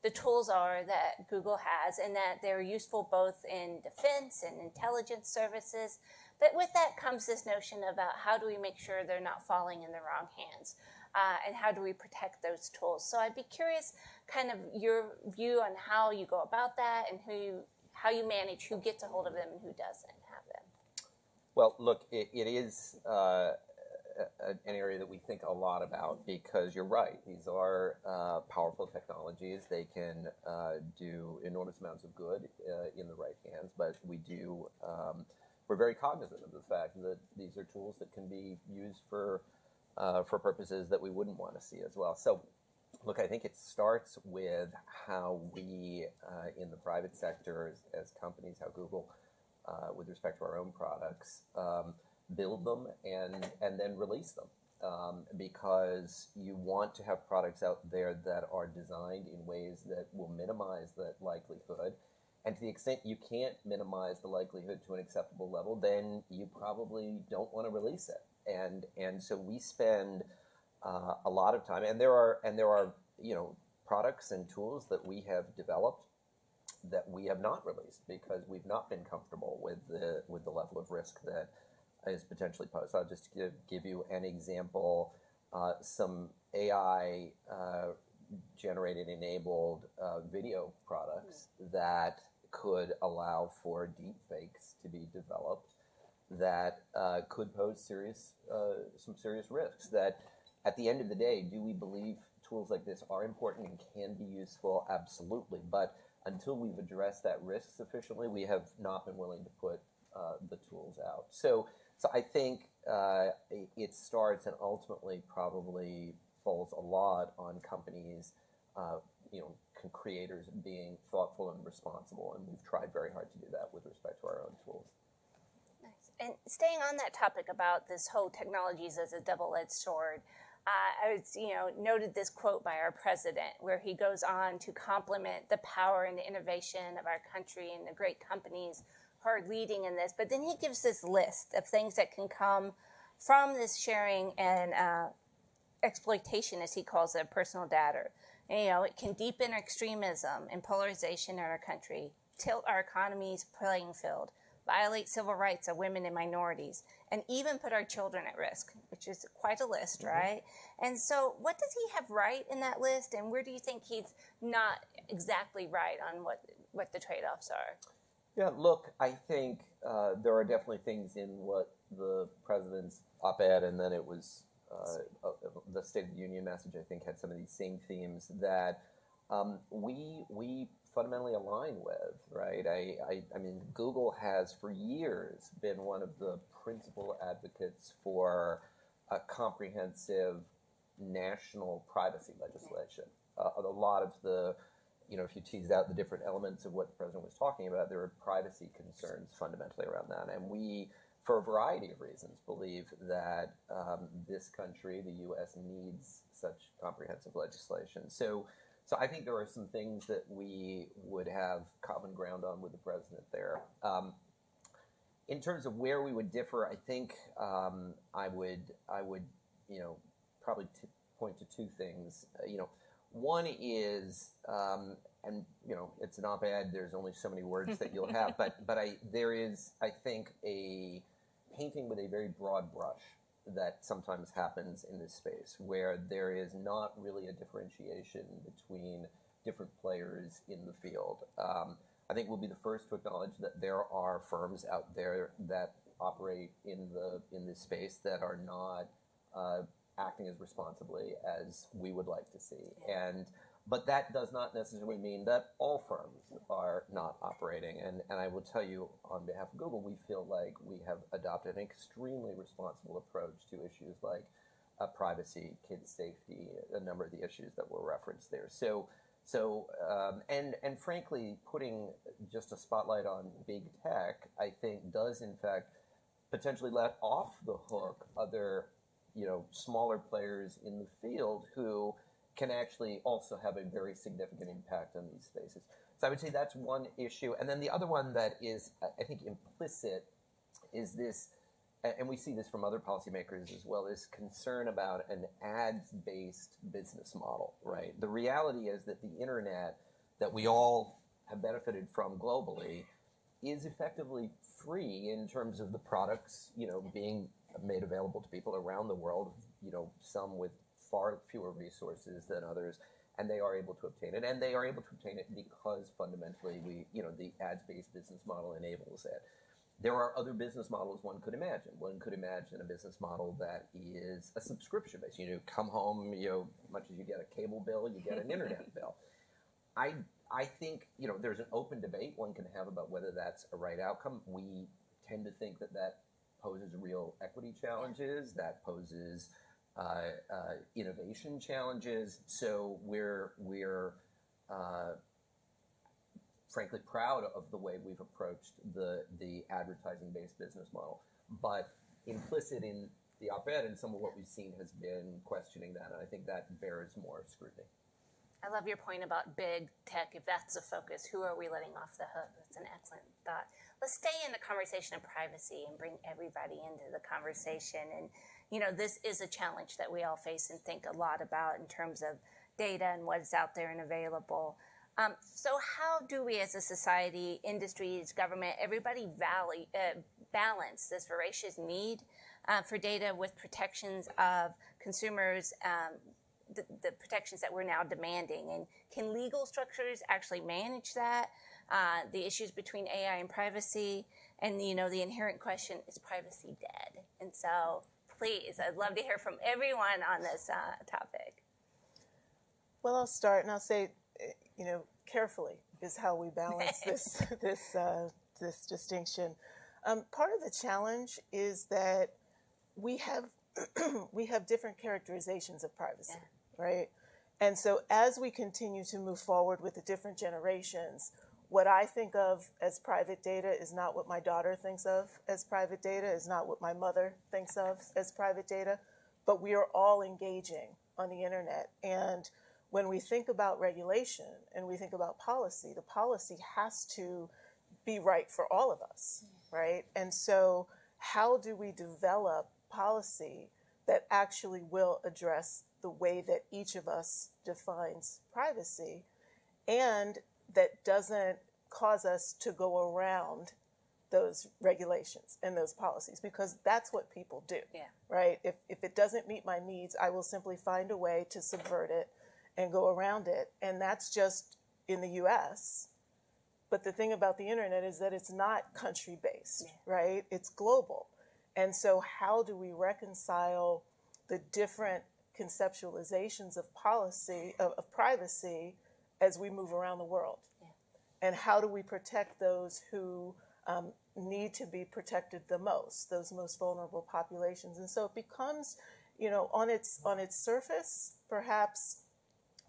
the tools are that Google has and that they're useful both in defense and intelligence services. But with that comes this notion about how do we make sure they're not falling in the wrong hands, and how do we protect those tools? So I'd be curious, kind of your view on how you go about that and how you manage who gets a hold of them and who doesn't have them. Well, look, it is an area that we think a lot about because you're right. These are powerful technologies. They can do enormous amounts of good in the right hands, but we're very cognizant of the fact that these are tools that can be used for purposes that we wouldn't want to see as well. So, look, I think it starts with how we, in the private sector, as companies, how Google, with respect to our own products, build them and then release them. Because you want to have products out there that are designed in ways that will minimize that likelihood. And to the extent you can't minimize the likelihood to an acceptable level, then you probably don't want to release it. And so we spend a lot of time, and there are products and tools that we have developed that we have not released because we've not been comfortable with the level of risk that is potentially posed. I'll just give you an example. Some AI generated enabled video products that could allow for deep fakes to be developed that could pose some serious risks. That at the end of the day, do we believe tools like this are important and can be useful? Absolutely. But until we've addressed that risk sufficiently, we have not been willing to put the tools out. So I think it starts and ultimately probably falls a lot on companies, creators being thoughtful and responsible, and we've tried very hard to do that with respect to our own tools. Nice. And staying on that topic about this whole technologies as a double-edged sword, I noted this quote by our president where he goes on to compliment the power and the innovation of our country and the great companies who are leading in this. But then he gives this list of things that can come from this sharing and exploitation, as he calls it, of personal data. And, it can deepen extremism and polarization in our country, tilt our economy's playing field, violate civil rights of women and minorities, and even put our children at risk, which is quite a list, right? And so what does he have right in that list, and where do you think he's not exactly right on what the trade-offs are? Yeah, look, I think there are definitely things in what the president's op-ed, and then it was the State of the Union message, I think, had some of these same themes that we fundamentally align with, right? I mean, Google has for years been one of the principal advocates for a comprehensive national privacy legislation. A lot of the, if you tease out the different elements of what the president was talking about, there are privacy concerns fundamentally around that. And we, for a variety of reasons, believe that this country, the U.S., needs such comprehensive legislation. So I think there are some things that we would have common ground on with the president there. In terms of where we would differ, I think I would probably point to two things. One is, and it's an op-ed. There's only so many words that you'll have, but there is, I think, a painting with a very broad brush that sometimes happens in this space, where there is not really a differentiation between different players in the field. I think we'll be the first to acknowledge that there are firms out there that operate in this space that are not acting as responsibly as we would like to see. But that does not necessarily mean that all firms are not operating. And I will tell you, on behalf of Google, we feel like we have adopted an extremely responsible approach to issues like privacy, kids' safety, a number of the issues that were referenced there. And frankly, putting just a spotlight on big tech, I think, does in fact potentially let off the hook other, smaller players in the field who can actually also have a very significant impact on these spaces. So I would say that's one issue. And then the other one that is, I think, implicit is this, and we see this from other policymakers as well, is concern about an ads-based business model, right? The reality is that the internet that we all have benefited from globally is effectively free in terms of the products, being made available to people around the world, some with far fewer resources than others, and they are able to obtain it. And they are able to obtain it because fundamentally the ads-based business model enables it. There are other business models one could imagine. One could imagine a business model that is a subscription base. Come home, much as you get a cable bill, you get an internet bill. I think, there's an open debate one can have about whether that's a right outcome. We tend to think that poses real equity challenges, that poses innovation challenges. So we're frankly proud of the way we've approached the advertising-based business model. But implicit in the op-ed and some of what we've seen has been questioning that, and I think that bears more scrutiny. I love your point about big tech. If that's the focus, who are we letting off the hook? That's an excellent thought. Let's stay in the conversation of privacy and bring everybody into the conversation. And, this is a challenge that we all face and think a lot about in terms of data and what is out there and available. So how do we as a society, industries, government, everybody balance this voracious need for data with protections of consumers, the protections that we're now demanding? And can legal structures actually manage that? The issues between AI and privacy, and the inherent question, is privacy dead? And so please, I'd love to hear from everyone on this topic. Well, I'll start and I'll say, carefully is how we balance this distinction. Part of the challenge is that we have different characterizations of privacy, right? And so as we continue to move forward with the different generations, what I think of as private data is not what my daughter thinks of as private data, is not what my mother thinks of as private data, but we are all engaging on the internet. And when we think about regulation and we think about policy, the policy has to be right for all of us, right? And so how do we develop policy that actually will address the way that each of us defines privacy, and that doesn't cause us to go around those regulations and those policies? Because that's what people do, right? If it doesn't meet my needs, I will simply find a way to subvert it and go around it. And that's just in the US. But the thing about the internet is that it's not country-based, right? It's global. And so how do we reconcile the different conceptualizations of policy, of privacy, as we move around the world? And how do we protect those who need to be protected the most, those most vulnerable populations? And so it becomes, on its surface, perhaps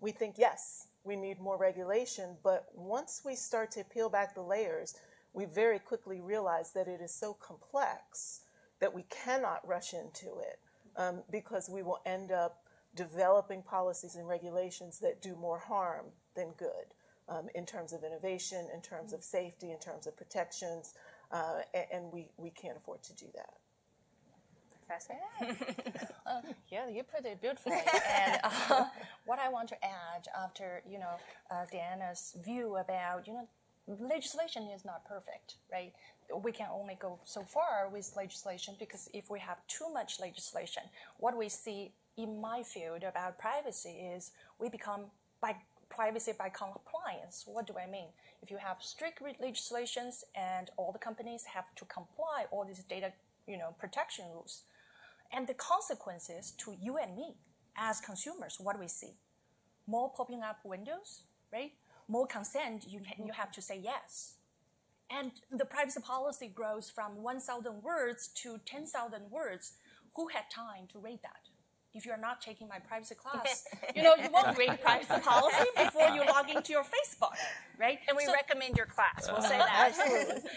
we think, yes, we need more regulation. But once we start to peel back the layers, we very quickly realize that it is so complex that we cannot rush into it, because we will end up developing policies and regulations that do more harm than good, in terms of innovation, in terms of safety, in terms of protections, and we can't afford to do that. Professor. Yeah, you put it beautifully. And what I want to add after, Diana's view about, legislation is not perfect, right? We can only go so far with legislation because if we have too much legislation, what we see in my field about privacy is we become privacy by compliance. What do I mean? If you have strict legislations and all the companies have to comply all these data, protection rules, and the consequences to you and me as consumers, what do we see? More popping up windows, right? More consent, you have to say yes. And the privacy policy grows from 1,000 words to 10,000 words. Who had time to read that? If you're not taking my privacy class, you won't read privacy policy before you log into your Facebook, right? And we recommend your class. We'll say that. Absolutely.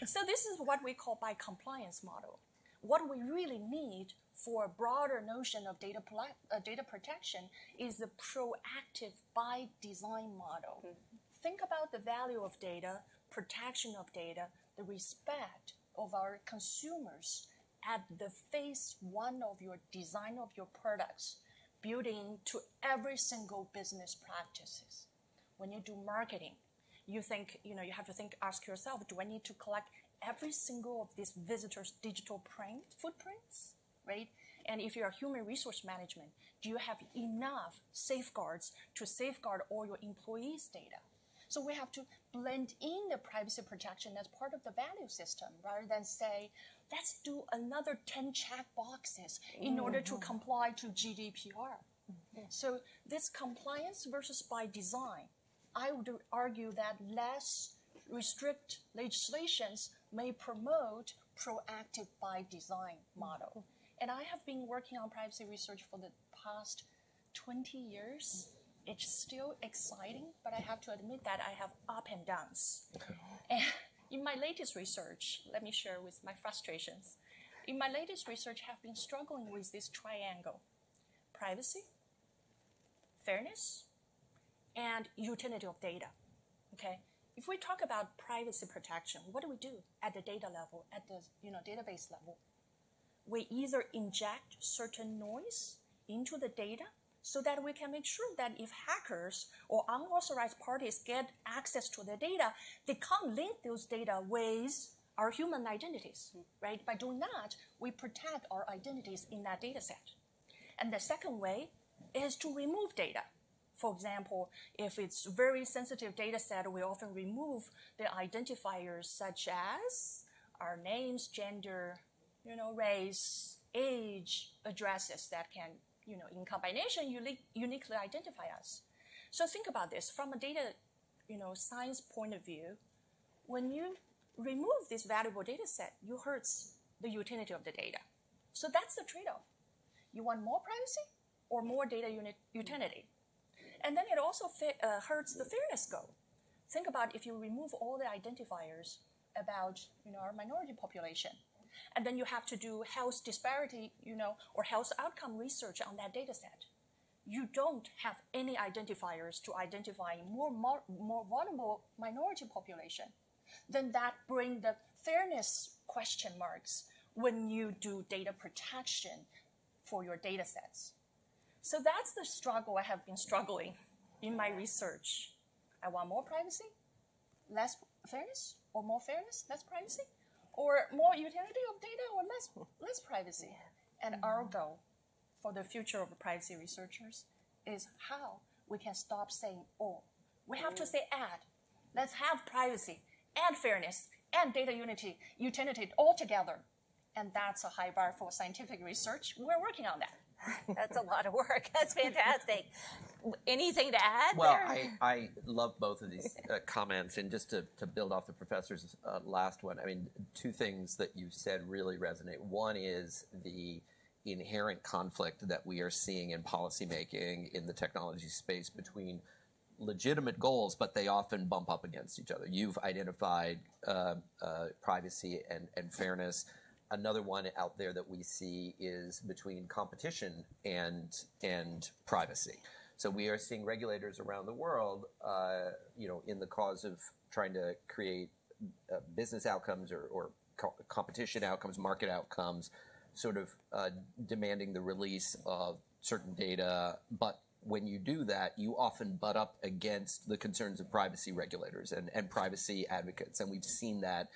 So this is what we call by compliance model. What we really need for a broader notion of data protection is the proactive by design model. Mm-hmm. Think about the value of data, protection of data, the respect of our consumers at the phase one of your design of your products, building to every single business practices. When you do marketing, you think, you have to ask yourself, do I need to collect every single of these visitors' digital footprints, right? And if you're human resource management, do you have enough safeguards to safeguard all your employees' data? So we have to blend in the privacy protection as part of the value system rather than say, let's do another 10 check boxes in order to comply to GDPR. So this compliance versus by design, I would argue that less restrict legislations may promote proactive by design model. And I have been working on privacy research for the past 20 years. It's still exciting, but I have to admit that I have up and downs. And in my latest research, let me share with my frustrations. In my latest research, I have been struggling with this triangle: privacy, fairness, and utility of data. Okay? If we talk about privacy protection, what do we do at the data level, at the database level? We either inject certain noise into the data so that we can make sure that if hackers or unauthorized parties get access to the data, they can't link those data with our human identities, right? By doing that, we protect our identities in that data set. And the second way is to remove data. For example, if it's very sensitive data set, we often remove the identifiers such as our names, gender, race, age, addresses that can, in combination, uniquely identify us. So think about this from a data, science point of view. When you remove this valuable data set, you hurt the utility of the data. So that's the trade-off. You want more privacy or more data utility? And then it also hurts the fairness goal. Think about if you remove all the identifiers about, our minority population, and then you have to do health disparity, or health outcome research on that data set. You don't have any identifiers to identify more vulnerable minority population. Then that brings the fairness question marks when you do data protection for your data sets. So that's the struggle I have been struggling in my research. I want more privacy, less fairness, or more fairness, less privacy, or more utility of data, or less privacy. And our goal for the future of privacy researchers is how we can stop saying all. We have to say and. Let's have privacy and fairness and data utility all together. And that's a high bar for scientific research. We're working on that. That's a lot of work. That's fantastic. Anything to add Well, there? I love both of these comments. And just to build off the professor's last one, I mean, two things that you said really resonate. One is the inherent conflict that we are seeing in policymaking in the technology space between legitimate goals, but they often bump up against each other. You've identified privacy and fairness. Another one out there that we see is between competition and privacy. So we are seeing regulators around the world, in the cause of trying to create business outcomes or competition outcomes, market outcomes, sort of demanding the release of certain data, but when you do that, you often butt up against the concerns of privacy regulators and privacy advocates, and we've seen that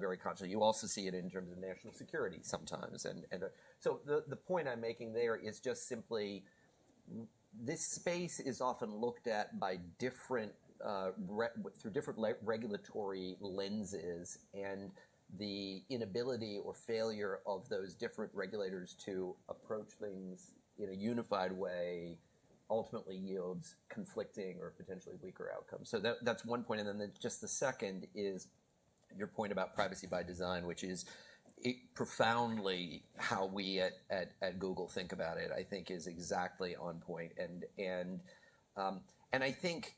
very constantly. You also see it in terms of national security sometimes, and so the point I'm making there is just simply this space is often looked at by different through different regulatory lenses, and the inability or failure of those different regulators to approach things in a unified way ultimately yields conflicting or potentially weaker outcomes. So that's one point. And then just the second is your point about privacy by design, which is profoundly how we at Google think about it, I think is exactly on point. And I think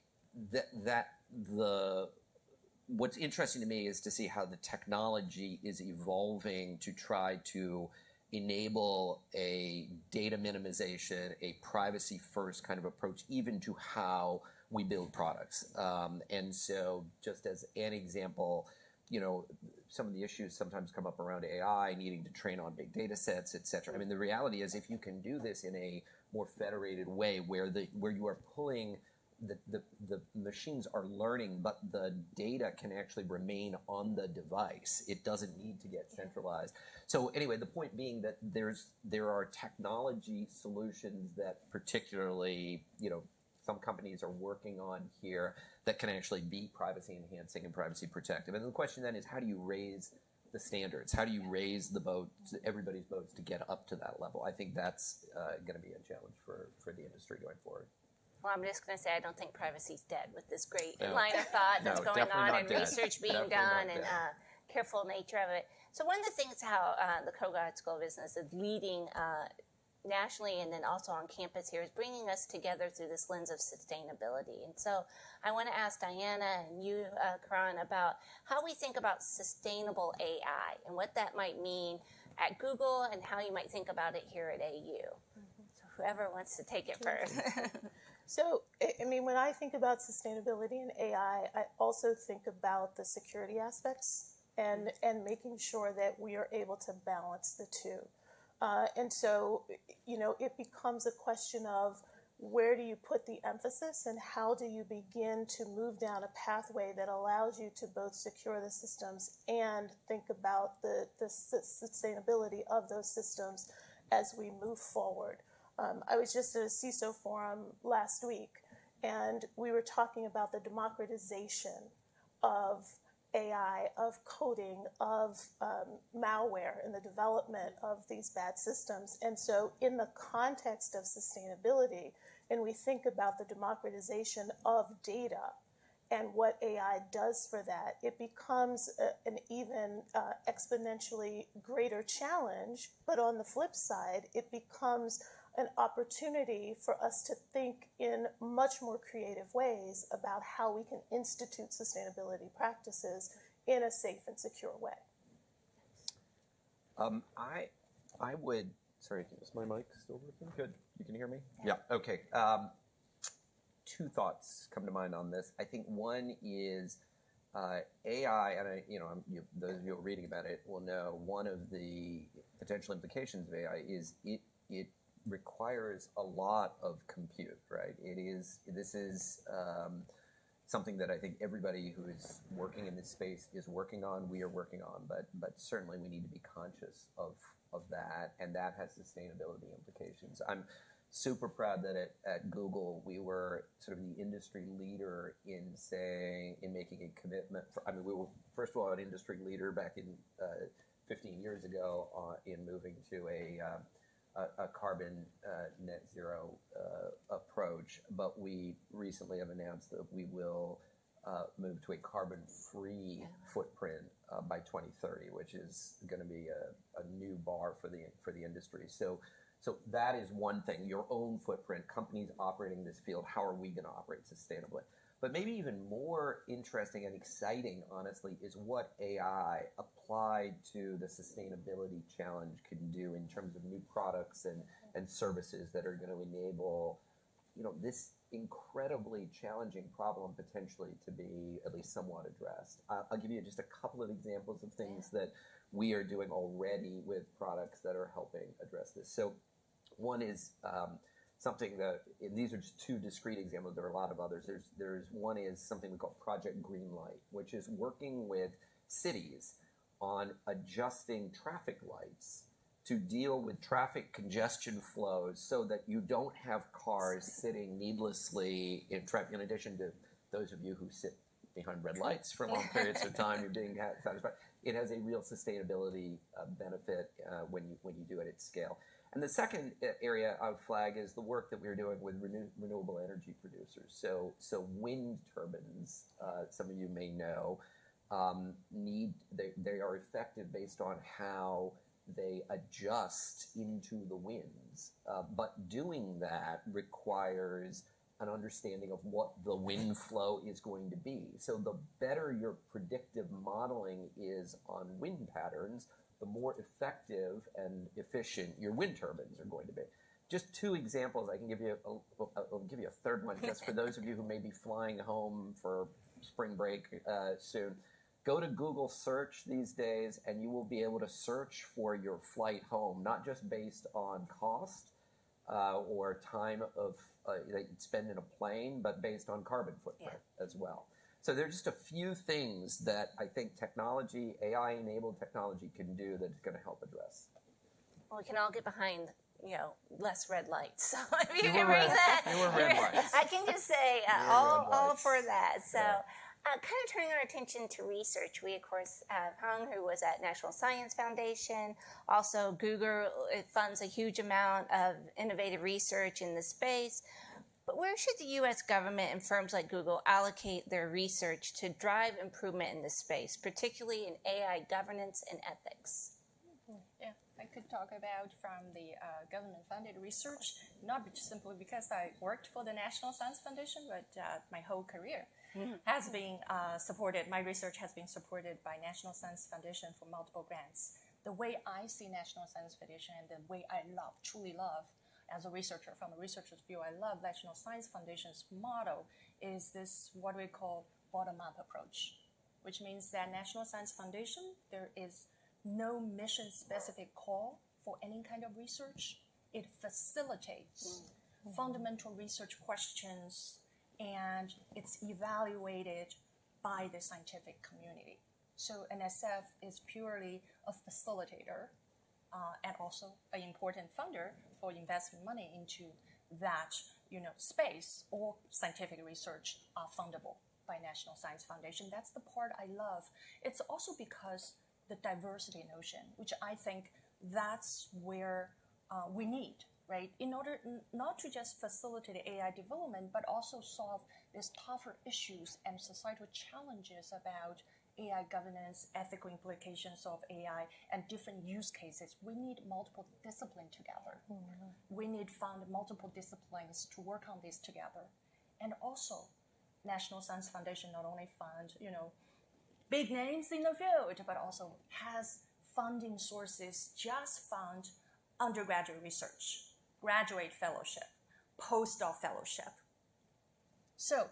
that what's interesting to me is to see how the technology is evolving to try to enable a data minimization, a privacy first kind of approach, even to how we build products. And so just as an example, some of the issues sometimes come up around AI, needing to train on big data sets, et cetera. I mean, the reality is if you can do this in a more federated way where you are pulling the machines are learning, but the data can actually remain on the device. It doesn't need to get centralized. So anyway, the point being that there are technology solutions that particularly, some companies are working on here that can actually be privacy enhancing and privacy protective. And the question then is, how do you raise the standards? How do you raise the boats, everybody's boats, to get up to that level? I think that's going to be a challenge for the industry going forward. Well, I'm just going to say I don't think privacy's dead with this great line of thought that's going on and research being done and careful nature of it. So one of the things how the Kogod School of Business is leading nationally and then also on campus here is bringing us together through this lens of sustainability. And so I want to ask Diana and you, Karan, about how we think about sustainable AI and what that might mean at Google and how you might think about it here at AU. So whoever wants to take it first. So, I mean, when I think about sustainability and AI, I also think about the security aspects and making sure that we are able to balance the two. And so, it becomes a question of where do you put the emphasis and how do you begin to move down a pathway that allows you to both secure the systems and think about the sustainability of those systems as we move forward. I was just at a CISO forum last week, and we were talking about the democratization of AI, of coding, of malware, and the development of these bad systems. And so in the context of sustainability, and we think about the democratization of data and what AI does for that, it becomes an even exponentially greater challenge. But on the flip side, it becomes an opportunity for us to think in much more creative ways about how we can institute sustainability practices in a safe and secure way. I would, sorry, is my mic still working? Good, you can hear me? Yeah, okay. Two thoughts come to mind on this. I think one is AI, and those of you who are reading about it will know one of the potential implications of AI is it requires a lot of compute, right? This is something that I think everybody who is working in this space is working on, we are working on, but certainly we need to be conscious of that, and that has sustainability implications. I'm super proud that at Google we were sort of the industry leader in making a commitment. We were first of all an industry leader back in 15 years ago in moving to a carbon net zero approach, but we recently have announced that we will move to a carbon-free footprint by 2030, which is going to be a new bar for the industry. So that is one thing, your own footprint, companies operating in this field, how are we going to operate sustainably? But maybe even more interesting and exciting, honestly, is what AI applied to the sustainability challenge can do in terms of new products and services that are going to enable this incredibly challenging problem potentially to be at least somewhat addressed. I'll give you just a couple of examples of things that we are doing already with products that are helping address this. So one is something that, and these are just two discrete examples, there are a lot of others. There's one is something we call Project Greenlight, which is working with cities on adjusting traffic lights to deal with traffic congestion flows so that you don't have cars sitting needlessly in traffic. In addition to those of you who sit behind red lights for long periods of time, you're being satisfied. It has a real sustainability benefit when you do it at scale. And the second area I would flag is the work that we're doing with renewable energy producers. So wind turbines, some of you may know, they are effective based on how they adjust into the winds. But doing that requires an understanding of what the wind flow is going to be. So the better your predictive modeling is on wind patterns, the more effective and efficient your wind turbines are going to be. Just two examples. I can give you. I'll give you a third one just for those of you who may be flying home for spring break soon. Go to Google search these days, and you will be able to search for your flight home, not just based on cost or time of that you'd spend in a plane, but based on carbon footprint as well. So there's just a few things that I think technology, AI-enabled technology, can do that's going to help address. Well, we can all get behind, less red lights. So if you can bring that, You were red lights. I can just say all for that. So. Kind of turning our attention to research, we of course have Hung, who was at National Science Foundation. Also, Google funds a huge amount of innovative research in the space. But where should the U.S. government and firms like Google allocate their research to drive improvement in this space, particularly in AI governance and ethics? Yeah, I could talk about from the government-funded research, not simply because I worked for the National Science Foundation, but my whole career has been supported. My research has been supported by National Science Foundation for multiple grants. The way I see National Science Foundation and the way I truly love, as a researcher, from a researcher's view, I love National Science Foundation's model is this, what we call bottom-up approach, which means that National Science Foundation, there is no mission-specific call for any kind of research. It facilitates fundamental research questions, and it's evaluated by the scientific community. So NSF is purely a facilitator and also an important funder for investing money into that space. All scientific research are fundable by National Science Foundation. That's the part I love. It's also because the diversity notion, which I think that's where we need, right? In order not to just facilitate AI development, but also solve these tougher issues and societal challenges about AI governance, ethical implications of AI, and different use cases. We need multiple disciplines together. We need fund multiple disciplines to work on this together. And also, National Science Foundation not only fund, big names in the field, but also has funding sources just fund undergraduate research, graduate fellowship, postdoc fellowship. So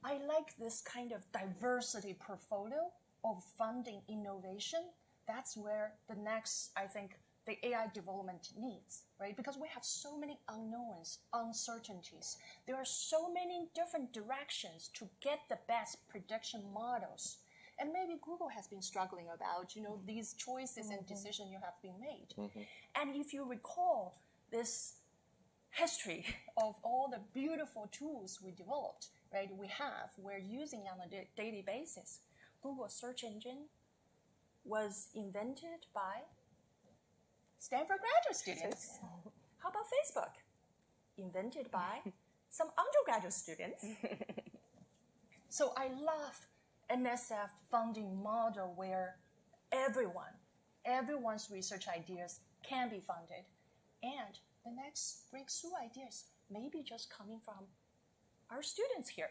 I like this kind of diversity portfolio of funding innovation. That's where the next, I think, the AI development needs, right? Because we have so many unknowns, uncertainties. There are so many different directions to get the best prediction models. And maybe Google has been struggling about, these choices and decisions you have been made. And if you recall this history of all the beautiful tools we developed, right, we're using on a daily basis. Google search engine was invented by Stanford graduate students. How about Facebook? Invented by some undergraduate students. So I love NSF funding model where everyone's research ideas can be funded, and the next breakthrough ideas may be just coming from our students here.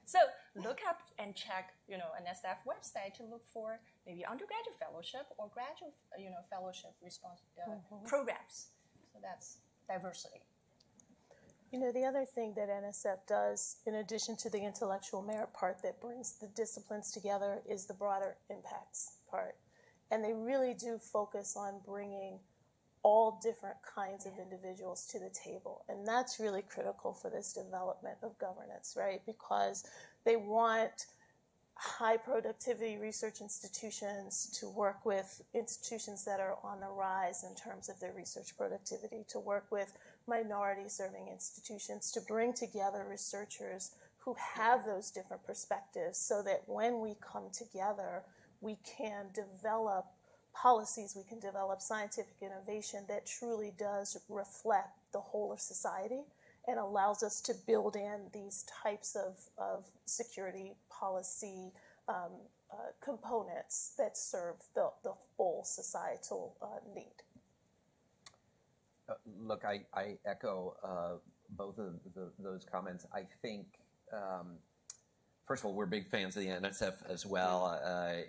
So look up and check, NSF website to look for maybe undergraduate fellowship or graduate, fellowship programs. So that's diversity. You know, the other thing that NSF does, in addition to the intellectual merit part that brings the disciplines together, is the broader impacts part. And they really do focus on bringing all different kinds of individuals to the table. And that's really critical for this development of governance, right? Because they want high productivity research institutions to work with institutions that are on the rise in terms of their research productivity, to work with minority serving institutions, to bring together researchers who have those different perspectives so that when we come together, we can develop policies, we can develop scientific innovation that truly does reflect the whole of society and allows us to build in these types of security policy components that serve the full societal need. Look, I echo both of those comments. I think, first of all, we're big fans of the NSF as well,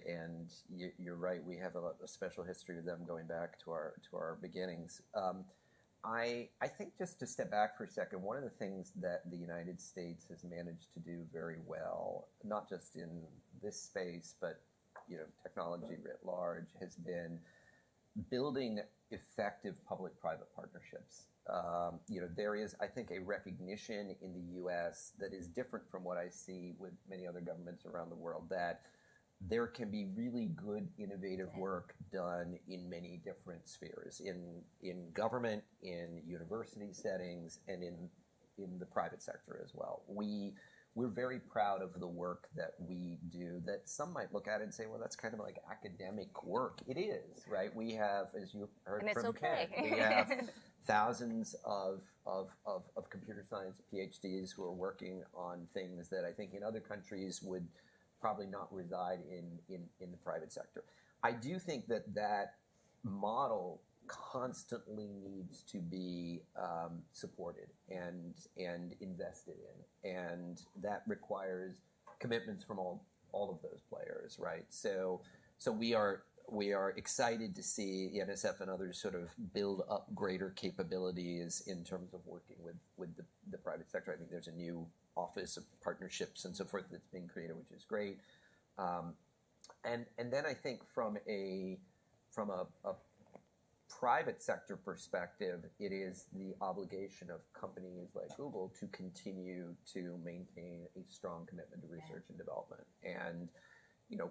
and you're right. We have a special history with them going back to our beginnings. I think just to step back for a second, one of the things that the United States has managed to do very well, not just in this space, but technology writ large, has been building effective public-private partnerships. There is, I think, a recognition in the U.S. that is different from what I see with many other governments around the world, that there can be really good, innovative work done in many different spheres, in government, in university settings, and in the private sector as well. We're very proud of the work that we do that some might look at and say, well, that's kind of like academic work. It is, right? We have, as you heard And it's from okay. Ken, we have thousands of computer science PhDs who are working on things that I think in other countries would probably not reside in the private sector. I do think that model constantly needs to be supported and invested in, and that requires commitments from all of those players, right? So we are excited to see the NSF and others sort of build up greater capabilities in terms of working with the private sector. I think there's a new office of partnerships and so forth that's being created, which is great. And then I think from a private sector perspective, it is the obligation of companies like Google to continue to maintain a strong commitment to research and development. And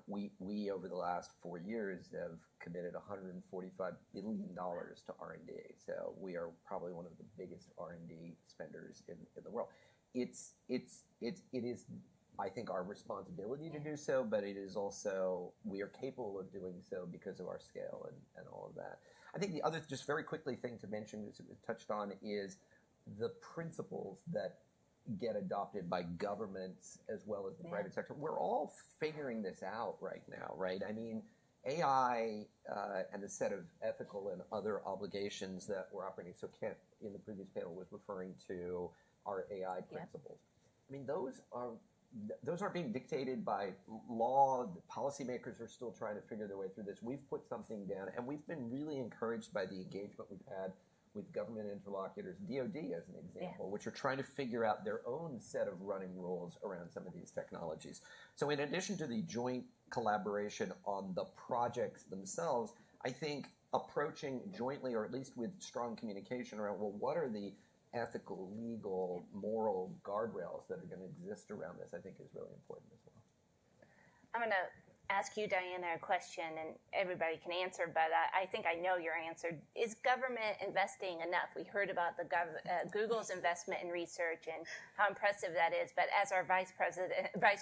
we over the last 4 years have committed $145 billion to R&D. So we are probably one of the biggest R&D spenders in the world. It is, I think, our responsibility to do so, but it is also, we are capable of doing so because of our scale and all of that. I think the other, just very quickly, thing to mention, which we touched on, is the principles that get adopted by governments as well as the private sector. We're all figuring this out right now, right? I mean, AI and the set of ethical and other obligations that we're operating. So Kent, in the previous panel, was referring to our AI principles. I mean, those aren't being dictated by law. The policymakers are still trying to figure their way through this. We've put something down, and we've been really encouraged by the engagement we've had with government interlocutors, DoD as an example, which are trying to figure out their own set of running rules around some of these technologies. So in addition to the joint collaboration on the projects themselves, I think approaching jointly, or at least with strong communication around, well, what are the ethical, legal, moral guardrails that are going to exist around this, I think is really important as well. I'm going to ask you, Diana, a question, and everybody can answer, but I think I know your answer. Is government investing enough? We heard about the Google's investment in research and how impressive that is, but as our vice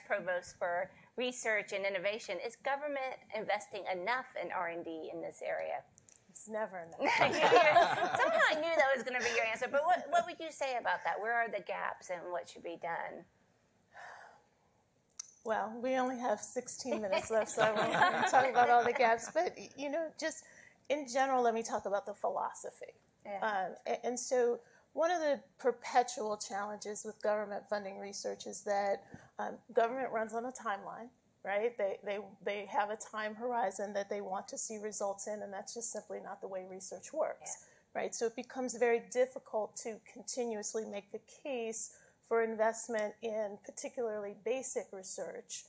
provost for research and innovation, is government investing enough in R&D in this area? It's never enough. Somehow I knew that was going to be your answer, but what would you say about that? Where are the gaps and what should be done? Well, we only have 16 minutes left, so I won't talk about all the gaps. But, just in general, let me talk about the philosophy. Yeah. And so one of the perpetual challenges with government funding research is that government runs on a timeline, right? They have a time horizon that they want to see results in, and that's just simply not the way research works. right? So it becomes very difficult to continuously make the case for investment in particularly basic research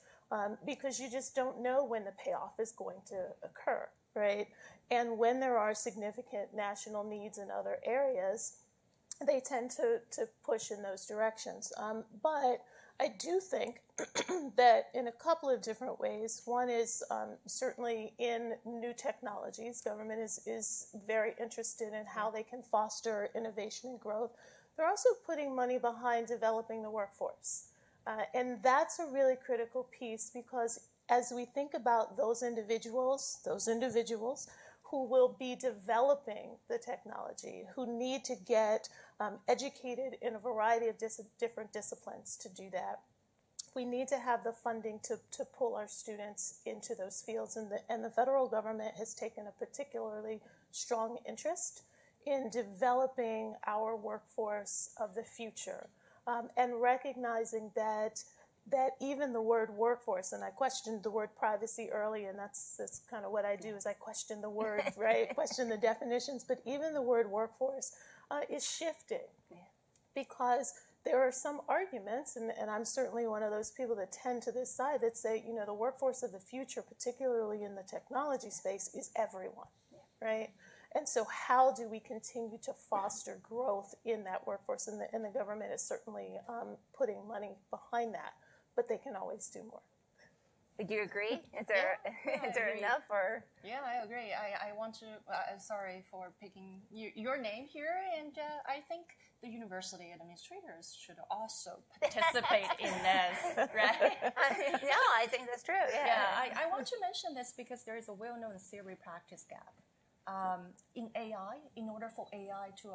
because you just don't know when the payoff is going to occur, right? And when there are significant national needs in other areas, they tend to push in those directions. But I do think that in a couple of different ways. One is certainly in new technologies. Government is very interested in how they can foster innovation and growth. They're also putting money behind developing the workforce. And that's a really critical piece because as we think about those individuals who will be developing the technology, who need to get educated in a variety of different disciplines to do that, we need to have the funding to pull our students into those fields. And the federal government has taken a particularly strong interest in developing our workforce of the future and recognizing that even the word workforce, and I questioned the word privacy early, and that's kind of what I do is I question the word, right? Question the definitions, but even the word workforce is shifting because there are some arguments, and I'm certainly one of those people that tend to this side that say, you know, the workforce of the future, particularly in the technology space, is everyone, right? And so how do we continue to foster growth in that workforce? And the government is certainly putting money behind that, but they can always do more. Would you agree? Is there I is there agree. enough or? Yeah, I agree. I want to, sorry for picking your name here, and I think the university administrators should also participate in this, right? No, I think that's true. Yeah, I want to mention this because there is a well-known theory-practice gap. In AI, in order for AI to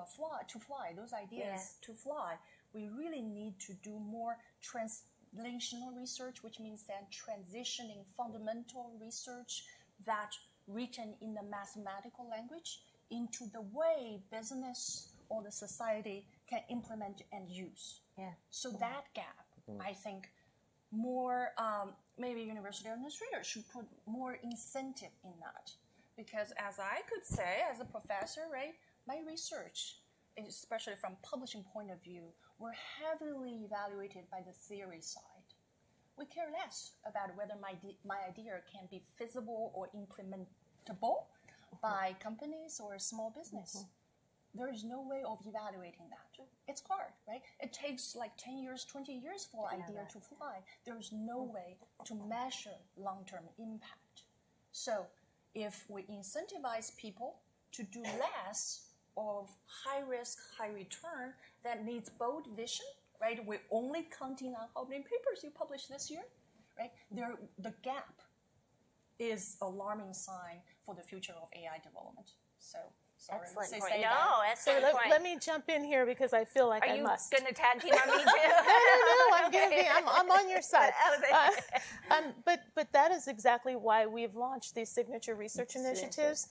fly, those ideas to fly, we really need to do more translational research, which means then transitioning fundamental research that written in the mathematical language into the way business or the society can implement and use. Yeah. So that gap, I think, more maybe university administrators should put more incentive in that. Because as I could say, as a professor, right, my research, especially from publishing point of view, were heavily evaluated by the theory side. We care less about whether my idea can be feasible or implementable by companies or small business. There is no way of evaluating that. It's hard, right? It takes like 10 years, 20 years for idea to fly. There is no way to measure long-term impact. So if we incentivize people to do less of high risk, high return that needs bold vision, right? We're only counting on how many papers you published this year, right? The gap is alarming sign for the future of AI development. So, sorry. Excellent to point. say No, that. So excellent point. let me jump in here because I feel like Are I you must. going to tag team on me too? I'm on your side. Oh, But that is exactly why we've launched these signature research initiatives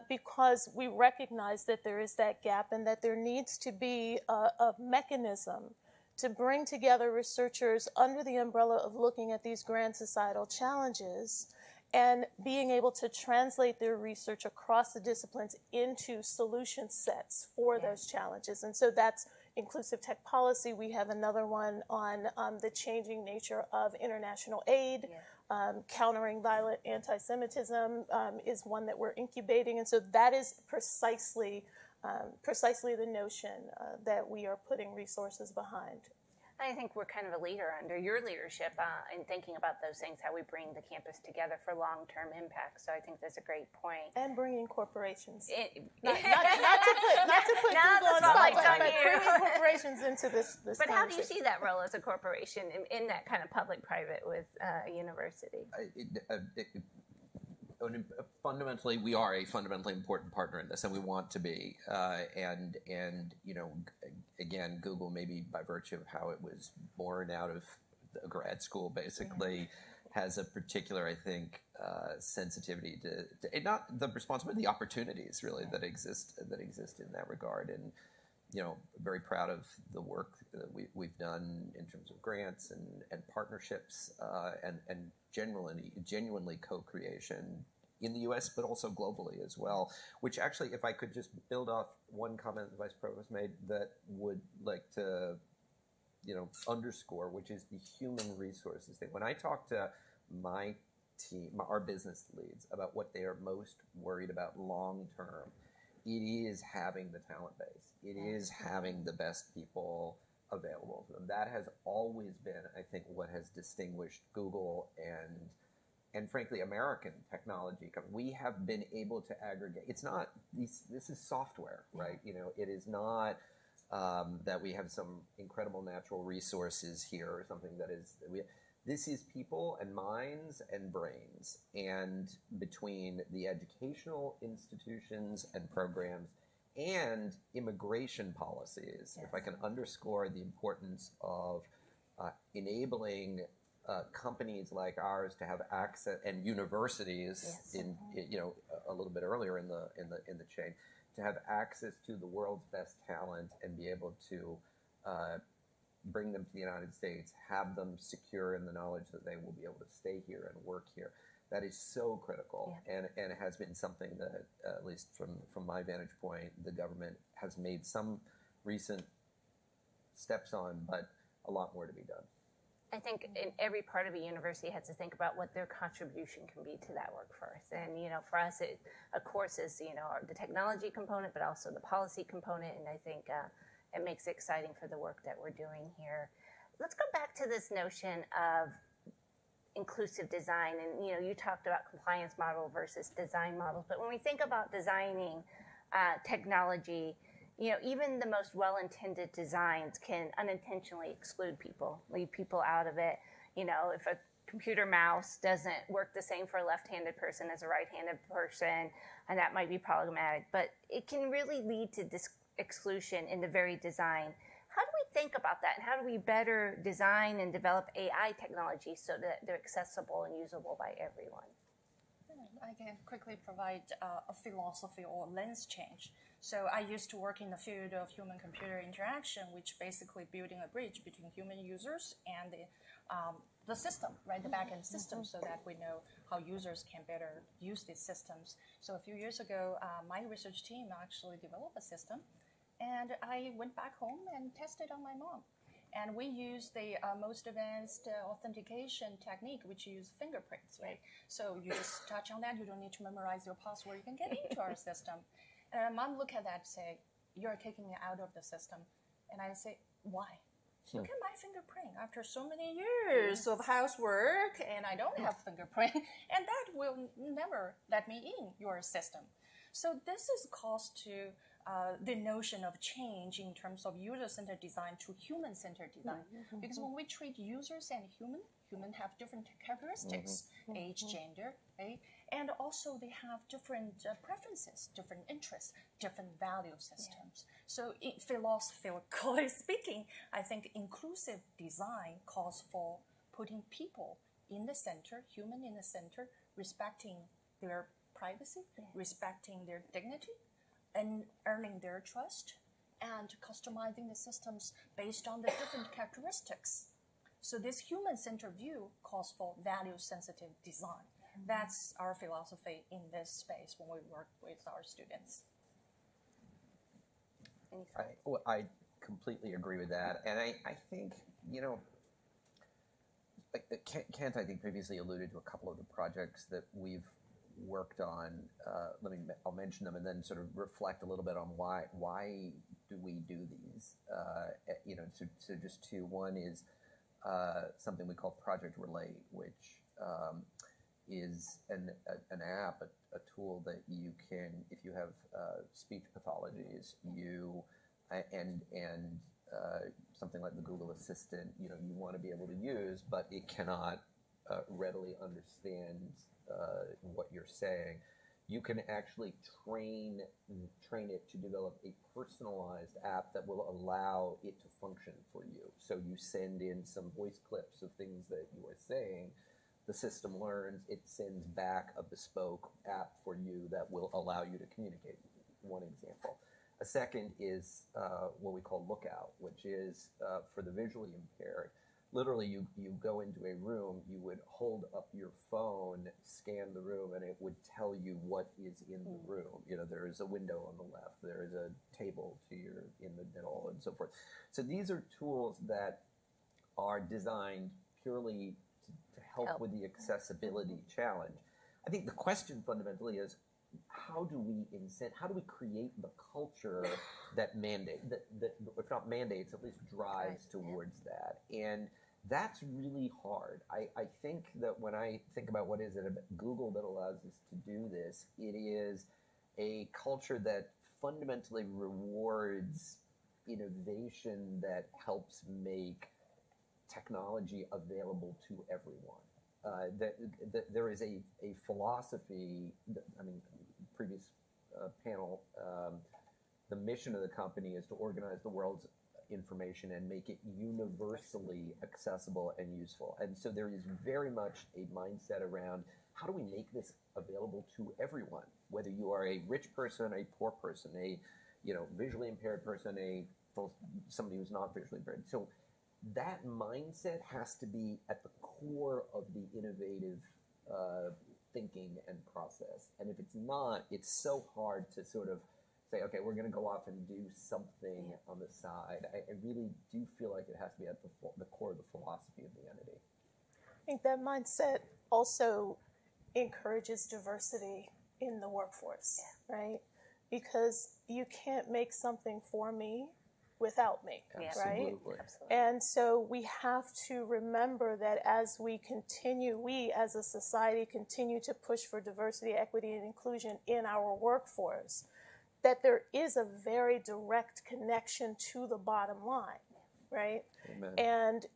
because we recognize that there is that gap and that there needs to be a mechanism to bring together researchers under the umbrella of looking at these grand societal challenges and being able to translate their research across the disciplines into solution sets for those challenges. And so that's inclusive tech policy. We have another one on the changing nature of international aid. Countering violent anti-Semitism is one that we're incubating. And so that is precisely the notion that we are putting resources behind. I think we're kind of a leader under your leadership in thinking about those things, how we bring the campus together for long-term impact. So I think that's a great point. And bringing corporations. Not Not to put Now Google the on spotlight's spot, on but you. bringing corporations into this But how do you conversation. see that role as a corporation in that kind of public-private with a university? Fundamentally, we are a fundamentally important partner in this, and we want to be. And you know, again, Google, maybe by virtue of how it was born out of a grad school, basically, has a particular, I think, sensitivity to not the responsibility, the opportunities really that exist in that regard. And you know, very proud of the work that we've done in terms of grants and partnerships and genuinely co-creation in the U.S., but also globally as well. Which actually, if I could just build off one comment the Vice Provost made, that would like to, underscore, which is the human resources thing. When I talk to my team, our business leads, about what they are most worried about long term, it is having the talent base. It is having the best people available to them. That has always been, I think, what has distinguished Google and frankly, American technology. We have been able to aggregate. It's not, this is software, right? It is not that we have some incredible natural resources here or something that is, this is people and minds and brains. And between the educational institutions and programs and immigration policies, if I can underscore the importance of enabling companies like ours to have access, and universities a little bit earlier in the chain, to have access to the world's best talent and be able to bring them to the United States, have them secure in the knowledge that they will be able to stay here and work here. That is so critical, and it has been something that, at least from my vantage point, the government has made some recent steps on, but a lot more to be done. I think in every part of a university has to think about what their contribution can be to that workforce. And, for us, it, of course, is, the technology component, but also the policy component. And I think it makes it exciting for the work that we're doing here. Let's go back to this notion of inclusive design. And, you talked about compliance model versus design models. But when we think about designing technology, even the most well-intended designs can unintentionally exclude people, leave people out of it. If a computer mouse doesn't work the same for a left-handed person as a right-handed person, and that might be problematic, but it can really lead to exclusion in the very design. How do we think about that, and how do we better design and develop AI technology so that they're accessible and usable by everyone? I can quickly provide a philosophy or lens change. So I used to work in the field of human-computer interaction, which basically building a bridge between human users and the system, right, the back-end system, so that we know how users can better use these systems. So a few years ago, my research team actually developed a system, and I went back home and tested on my mom. And we use the most advanced authentication technique, which use fingerprints, right? So you just touch on that. You don't need to memorize your password. You can get into our system. And my mom look at that and say, you're taking me out of the system. And I say, why? Look at my fingerprint after so many years of housework, and I don't have fingerprint, and that will never let me in your system. So this is cost to the notion of change in terms of user-centered design to human-centered design. Because when we treat users and human have different characteristics, age, gender, right? And also they have different preferences, different interests, different value systems. So philosophically speaking, I think inclusive design calls for putting people in the center, human in the center, respecting their privacy, respecting their dignity, and earning their trust, and customizing the systems based on the different characteristics. So this human-centered view calls for value-sensitive design. That's our philosophy in this space when we work with our students. I completely agree with that. And I think, Kent, I think, previously alluded to a couple of the projects that we've worked on. I'll mention them and then sort of reflect a little bit on why do we do these. So just two. One is something we call Project Relate, which is an app, a tool that you can, if you have speech pathologies, and something like the Google Assistant, you want to be able to use, but it cannot readily understand what you're saying. You can actually train it to develop a personalized app that will allow it to function for you. So you send in some voice clips of things that you are saying. The system learns, it sends back a bespoke app for you that will allow you to communicate. One example. A second is what we call Lookout, which is for the visually impaired. literally you go into a room, you would hold up your phone, scan the room, and it would tell you what is in the room. You know, there is a window on the left, there is a table in the middle, and so forth. So these are tools that are designed purely to help with the accessibility challenge. I think the question fundamentally is, how do we create the culture that if not mandates, at least drives towards that? And that's really hard. I think that when I think about what is it about Google that allows us to do this, it is a culture that fundamentally rewards innovation that helps make technology available to everyone. There is a philosophy, previous panel, the mission of the company is to organize the world's information and make it universally accessible and useful. And so there is very much a mindset around how do we make this available to everyone, whether you are a rich person, a poor person, a visually impaired person, somebody who's not visually impaired. So that mindset has to be at the core of the innovative thinking and process. And if it's not, it's so hard to sort of say, okay, we're going to go off and do something on the side. I really do feel like it has to be at the core of the philosophy of the entity. I think that mindset also encourages diversity in the workforce, right? Because you can't make something for me without me, right? Absolutely. And so we have to remember that as we as a society continue to push for diversity, equity, and inclusion in our workforce, that there is a very direct connection to the bottom line, right? Amen. And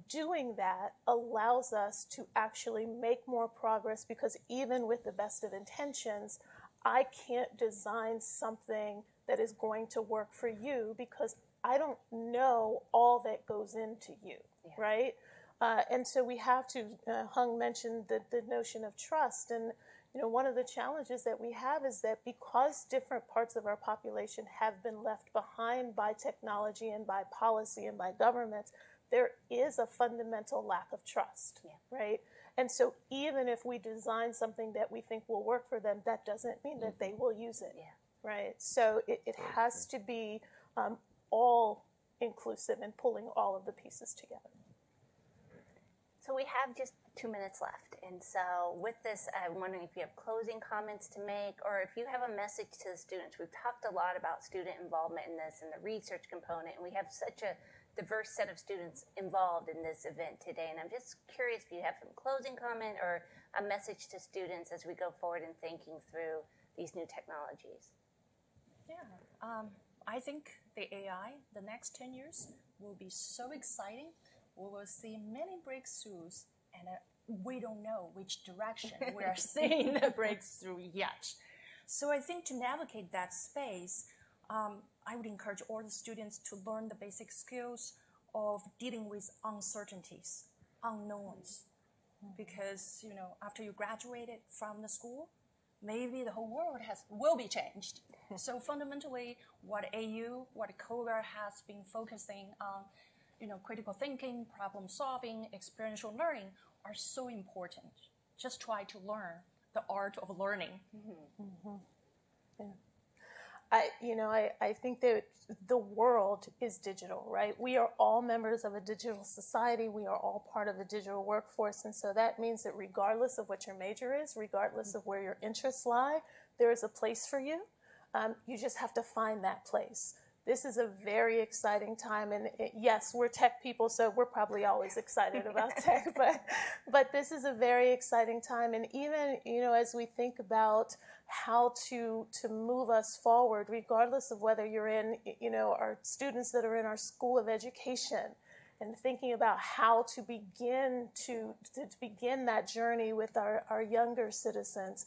doing that allows us to actually make more progress, because even with the best of intentions, I can't design something that is going to work for you because I don't know all that goes into you, right? And so we have to, Hung mentioned the notion of trust. And, one of the challenges that we have is that because different parts of our population have been left behind by technology and by policy and by governments, there is a fundamental lack of trust, right? And so even if we design something that we think will work for them, that doesn't mean that they will use it, right? So it has to be all inclusive and pulling all of the pieces together. So we have just 2 minutes left. And so with this, I'm wondering if you have closing comments to make, or if you have a message to the students. We've talked a lot about student involvement in this and the research component, and we have such a diverse set of students involved in this event today. And I'm just curious if you have some closing comment or a message to students as we go forward in thinking through these new technologies. I think the AI, the next 10 years, will be so exciting. We will see many breakthroughs, and we don't know which direction we are seeing the breakthrough yet. So I think to navigate that space, I would encourage all the students to learn the basic skills of dealing with uncertainties, unknowns. Because, after you graduated from the school, maybe the whole world will be changed. So fundamentally, what COGA has been focusing on, critical thinking, problem solving, experiential learning are so important. Just try to learn the art of learning. Yeah. I think that the world is digital, right? We are all members of a digital society. We are all part of the digital workforce. And so that means that regardless of what your major is, regardless of where your interests lie, there is a place for you. You just have to find that place. This is a very exciting time. And yes, we're tech people, so we're probably always excited about tech. But this is a very exciting time. And even, as we think about how to move us forward, regardless of whether you're in, our students that are in our school of education, and thinking about how to begin that journey with our younger citizens,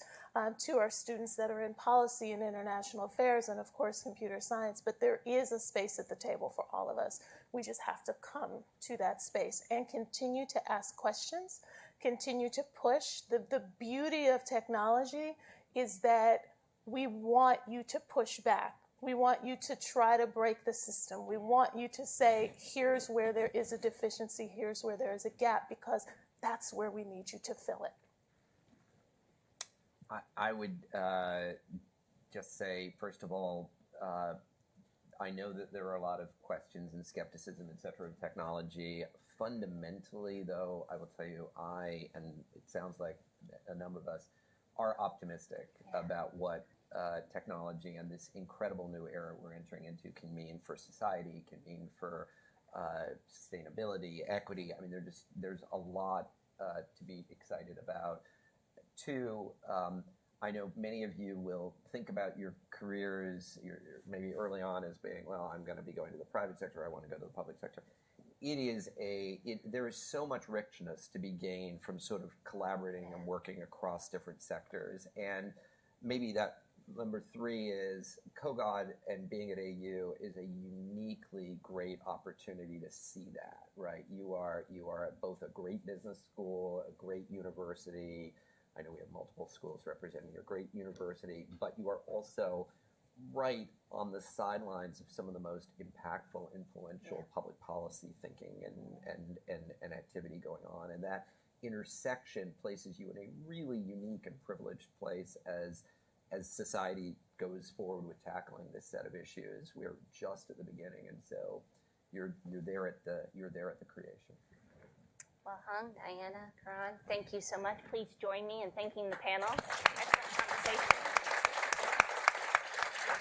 to our students that are in policy and international affairs, and of course computer science. But there is a space at the table for all of us. We just have to come to that space and continue to ask questions, continue to push. The beauty of technology is that we want you to push back. We want you to try to break the system. We want you to say, here's where there is a deficiency, here's where there is a gap, because that's where we need you to fill it. I would just say, first of all, I know that there are a lot of questions and skepticism, et cetera, of technology. Fundamentally, though, I will tell you, and it sounds like a number of us, are optimistic about what technology and this incredible new era we're entering into can mean for society, can mean for sustainability, equity. I mean, there's a lot to be excited about. Two, I know many of you will think about your careers, maybe early on as being, well, I'm going to be going to the private sector, I want to go to the public sector. There is so much richness to be gained from sort of collaborating and working across different sectors. And maybe that number three is Kogod and being at AU is a uniquely great opportunity to see that, right? You are at both a great business school, a great university. I know we have multiple schools representing your great university, but you are also right on the sidelines of some of the most impactful, influential public policy thinking and activity going on. And that intersection places you in a really unique and privileged place as society goes forward with tackling this set of issues. We're just at the beginning, and so you're there at the creation. Well, Hung, Diana, Karan, thank you so much. Please join me in thanking the panel. Excellent conversation.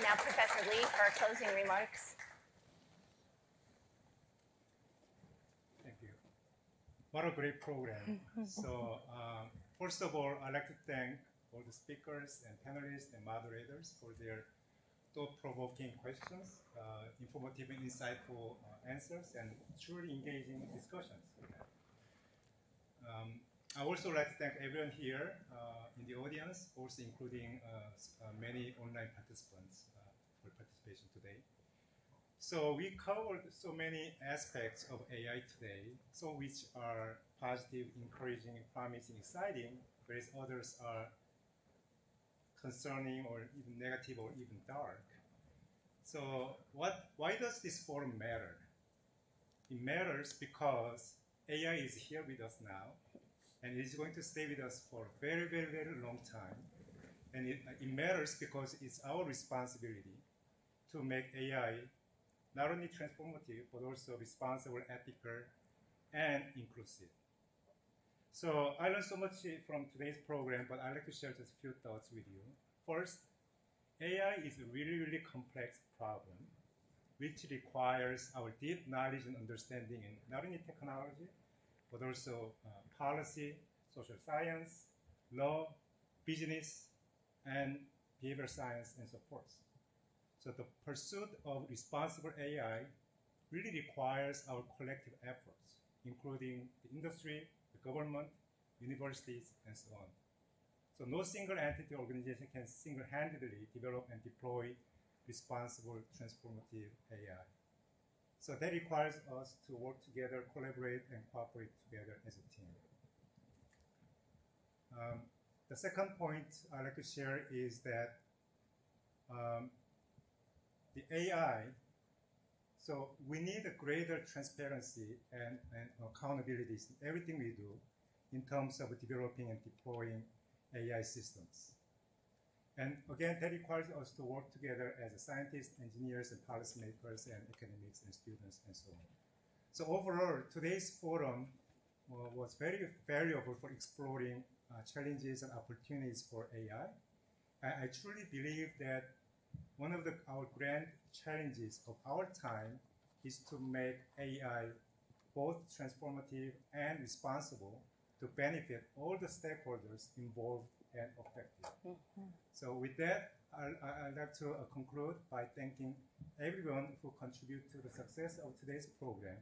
Now, Professor Lee, for our closing remarks. Thank you. What a great program. So, first of all, I'd like to thank all the speakers and panelists and moderators for their thought-provoking questions, informative and insightful answers, and truly engaging discussions. I also like to thank everyone here in the audience, also including many online participants for participation today. So we covered so many aspects of AI today, some which are positive, encouraging, promising, exciting, whereas others are concerning or even negative or even dark. So why does this forum matter? It matters because AI is here with us now, and it is going to stay with us for a very, very, very long time. And it matters because it's our responsibility to make AI not only transformative, but also responsible, ethical, and inclusive. So I learned so much from today's program, but I'd like to share just a few thoughts with you. First, AI is a really, really complex problem, which requires our deep knowledge and understanding in not only technology, but also policy, social science, law, business, and behavioral science, and so forth. So the pursuit of responsible AI really requires our collective efforts, including the industry, the government, universities, and so on. So no single entity or organization can single-handedly develop and deploy responsible, transformative AI. So that requires us to work together, collaborate, and cooperate together as a team. The second point I'd like to share is that the AI, so we need a greater transparency and accountability in everything we do in terms of developing and deploying AI systems. And again, that requires us to work together as scientists, engineers, and policymakers, and academics, and students, and so on. So overall, today's forum was very valuable for exploring challenges and opportunities for AI. I truly believe that one of our grand challenges of our time is to make AI both transformative and responsible to benefit all the stakeholders involved and affected. Mm-hmm. So with that, I'd like to conclude by thanking everyone who contributed to the success of today's program.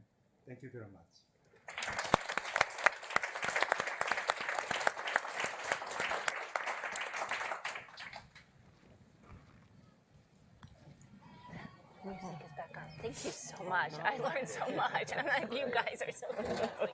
Thank you very much. Music is back on. Thank you so much. I learned so much. And you guys are so good.